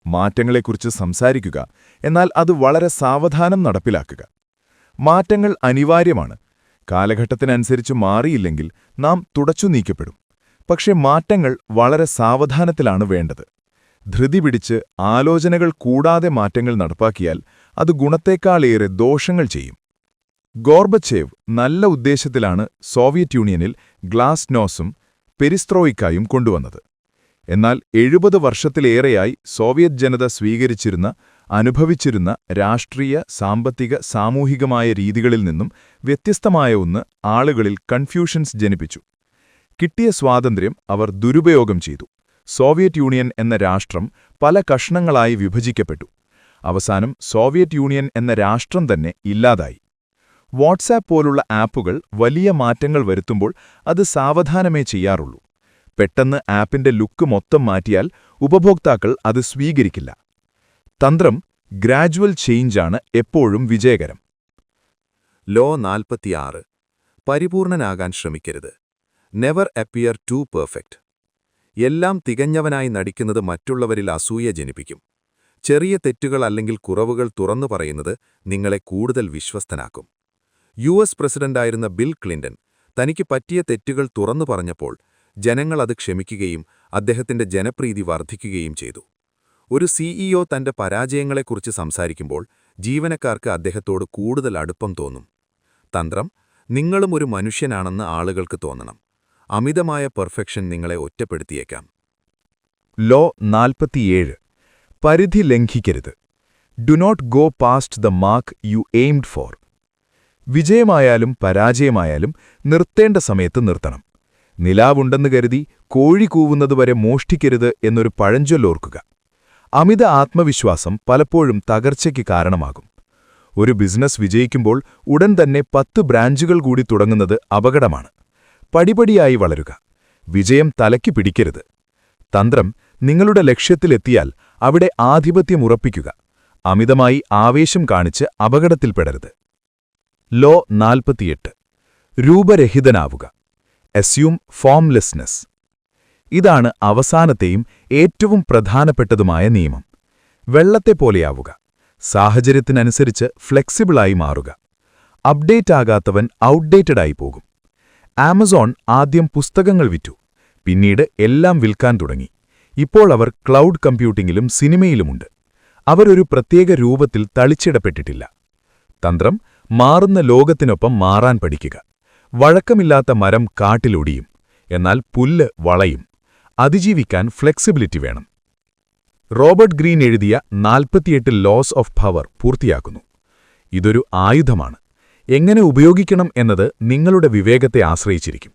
മാറ്റങ്ങളെക്കുറിച്ച് സംസാരിക്കുക, എന്നാൽ അത് വളരെ സാവധാനം നടപ്പിലാക്കുക. മാറ്റങ്ങൾ അനിവാര്യമാണ്. കാലഘട്ടത്തിനനുസരിച്ച് മാറിയില്ലെങ്കിൽ നാം തുടച്ചു നീക്കപ്പെടും. പക്ഷേ മാറ്റങ്ങൾ വളരെ സാവധാനത്തിലാണ് വേണ്ടത്. ധൃതി പിടിച്ച് ആലോചനകൾ കൂടാതെ മാറ്റങ്ങൾ നടപ്പാക്കിയാൽ അത് ഗുണത്തേക്കാളേറെ ദോഷങ്ങൾ ചെയ്യും. ഗോർബച്ചേവ് നല്ല ഉദ്ദേശത്തിലാണ് സോവിയറ്റ് യൂണിയനിൽ ഗ്ലാസ്നോസും പെരിസ്ത്രോയിക്കായും കൊണ്ടുവന്നത്. എന്നാൽ 70 വർഷത്തിലേറെയായി സോവിയറ്റ് ജനത സ്വീകരിച്ചിരുന്ന, അനുഭവിച്ചിരുന്ന രാഷ്ട്രീയ, സാമ്പത്തിക, സാമൂഹികമായ രീതികളിൽ നിന്നും വ്യത്യസ്തമായ ഒന്ന് ആളുകളിൽ കൺഫ്യൂഷൻസ് ജനിപ്പിച്ചു. കിട്ടിയ സ്വാതന്ത്ര്യം അവർ ദുരുപയോഗം ചെയ്തു. സോവിയറ്റ് യൂണിയൻ എന്ന രാഷ്ട്രം പല കഷണങ്ങളായി വിഭജിക്കപ്പെട്ടു. അവസാനം സോവിയറ്റ് യൂണിയൻ എന്ന രാഷ്ട്രം തന്നെ ഇല്ലാതായി. വാട്സാപ്പ് പോലുള്ള ആപ്പുകൾ വലിയ മാറ്റങ്ങൾ വരുത്തുമ്പോൾ അത് സാവധാനമേ ചെയ്യാറുള്ളൂ. പെട്ടെന്ന് ആപ്പിന്റെ ലുക്ക് മൊത്തം മാറ്റിയാൽ ഉപഭോക്താക്കൾ അത് സ്വീകരിക്കില്ല. തന്ത്രം ഗ്രാജുവൽ ചേഞ്ചാണ് എപ്പോഴും വിജയകരം. ലോ 46. പരിപൂർണനാകാൻ ശ്രമിക്കരുത്. Never appear too perfect. എല്ലാം തികഞ്ഞവനായി നടിക്കുന്നത് മറ്റുള്ളവരിൽ അസൂയ ജനിപ്പിക്കും. ചെറിയ തെറ്റുകൾ അല്ലെങ്കിൽ കുറവുകൾ തുറന്നു പറയുന്നത് നിങ്ങളെ കൂടുതൽ വിശ്വസ്തനാക്കും. US പ്രസിഡന്റായിരുന്ന ബിൽ ക്ലിന്റൺ തനിക്ക് പറ്റിയ തെറ്റുകൾ തുറന്നു പറഞ്ഞപ്പോൾ ജനങ്ങൾ അത് ക്ഷമിക്കുകയും അദ്ദേഹത്തിന്റെ ജനപ്രീതി വർദ്ധിക്കുകയും ചെയ്തു. ഒരു CEO തന്റെ പരാജയങ്ങളെക്കുറിച്ച് സംസാരിക്കുമ്പോൾ ജീവനക്കാർക്ക് അദ്ദേഹത്തോട് കൂടുതൽ അടുപ്പം തോന്നും. തന്ത്രം, നിങ്ങളും ഒരു മനുഷ്യനാണെന്ന് ആളുകൾക്ക് തോന്നണം. അമിതമായ പെർഫെക്ഷൻ നിങ്ങളെ ഒറ്റപ്പെടുത്തിയേക്കാം. ലോ 47. പരിധി ലംഘിക്കരുത്. Do not go past the mark you aimed for. വിജയമായാലും പരാജയമായാലും നിർത്തേണ്ട സമയത്ത് നിർത്തണം. നിലാവുണ്ടെന്ന് കരുതി കോഴി കൂവുന്നതുവരെ മോഷ്ടിക്കരുത് എന്നൊരു പഴഞ്ചൊല്ലോർക്കുക. അമിത ആത്മവിശ്വാസം പലപ്പോഴും തകർച്ചയ്ക്ക് കാരണമാകും. ഒരു ബിസിനസ് വിജയിക്കുമ്പോൾ ഉടൻ തന്നെ 10 ബ്രാഞ്ചുകൾ കൂടി തുടങ്ങുന്നത് അപകടമാണ്. പടിപടിയായി വളരുക. വിജയം തലയ്ക്ക് പിടിക്കരുത്. തന്ത്രം, നിങ്ങളുടെ ലക്ഷ്യത്തിലെത്തിയാൽ അവിടെ ആധിപത്യം ഉറപ്പിക്കുക. അമിതമായി ആവേശം കാണിച്ച് അപകടത്തിൽപ്പെടരുത്. ലോ 48. രൂപരഹിതനാവുക. അസ്യൂം ഫോംലെസ്നെസ്. ഇതാണ് അവസാനത്തെയും ഏറ്റവും പ്രധാനപ്പെട്ടതുമായ നിയമം. വെള്ളത്തെപ്പോലെയാവുക. സാഹചര്യത്തിനനുസരിച്ച് ഫ്ലെക്സിബിളായി മാറുക. അപ്ഡേറ്റ് ആകാത്തവൻ ഔട്ട്ഡേറ്റഡായി പോകും. ആമസോൺ ആദ്യം പുസ്തകങ്ങൾ വിറ്റു, പിന്നീട് എല്ലാം വിൽക്കാൻ തുടങ്ങി. ഇപ്പോൾ അവർ ക്ലൗഡ് കമ്പ്യൂട്ടിംഗിലും സിനിമയിലുമുണ്ട്. അവരൊരു പ്രത്യേക രൂപത്തിൽ തളിച്ചിടപ്പെട്ടിട്ടില്ല. തന്ത്രം, മാറുന്ന ലോകത്തിനൊപ്പം മാറാൻ പഠിക്കുക. വഴക്കമില്ലാത്ത മരം കാട്ടിലൊടിയും, എന്നാൽ പുല്ല് വളയും. അതിജീവിക്കാൻ ഫ്ലെക്സിബിലിറ്റി വേണം. റോബർട്ട് ഗ്രീൻ എഴുതിയ 48 ലോസ് ഓഫ് പവർ പൂർത്തിയാക്കുന്നു. ഇതൊരു ആയുധമാണ്. എങ്ങനെ ഉപയോഗിക്കണം എന്നത് നിങ്ങളുടെ വിവേകത്തെ ആശ്രയിച്ചിരിക്കും.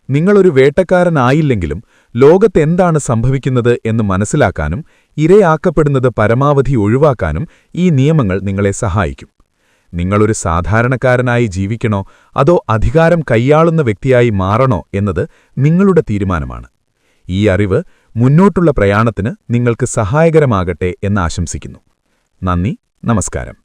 നിങ്ങളൊരു വേട്ടക്കാരനായില്ലെങ്കിലും ലോകത്തെന്താണ് സംഭവിക്കുന്നത് എന്ന് മനസ്സിലാക്കാനും ഇരയാക്കപ്പെടുന്നത് പരമാവധി ഒഴിവാക്കാനും ഈ നിയമങ്ങൾ നിങ്ങളെ സഹായിക്കും. നിങ്ങളൊരു സാധാരണക്കാരനായി ജീവിക്കണോ അതോ അധികാരം കൈയാളുന്ന വ്യക്തിയായി മാറണോ എന്നത് നിങ്ങളുടെ തീരുമാനമാണ്. ഈ അറിവ് മുന്നോട്ടുള്ള പ്രയാണത്തിന് നിങ്ങൾക്ക് സഹായകരമാകട്ടെ എന്ന് ആശംസിക്കുന്നു. നന്ദി, നമസ്കാരം.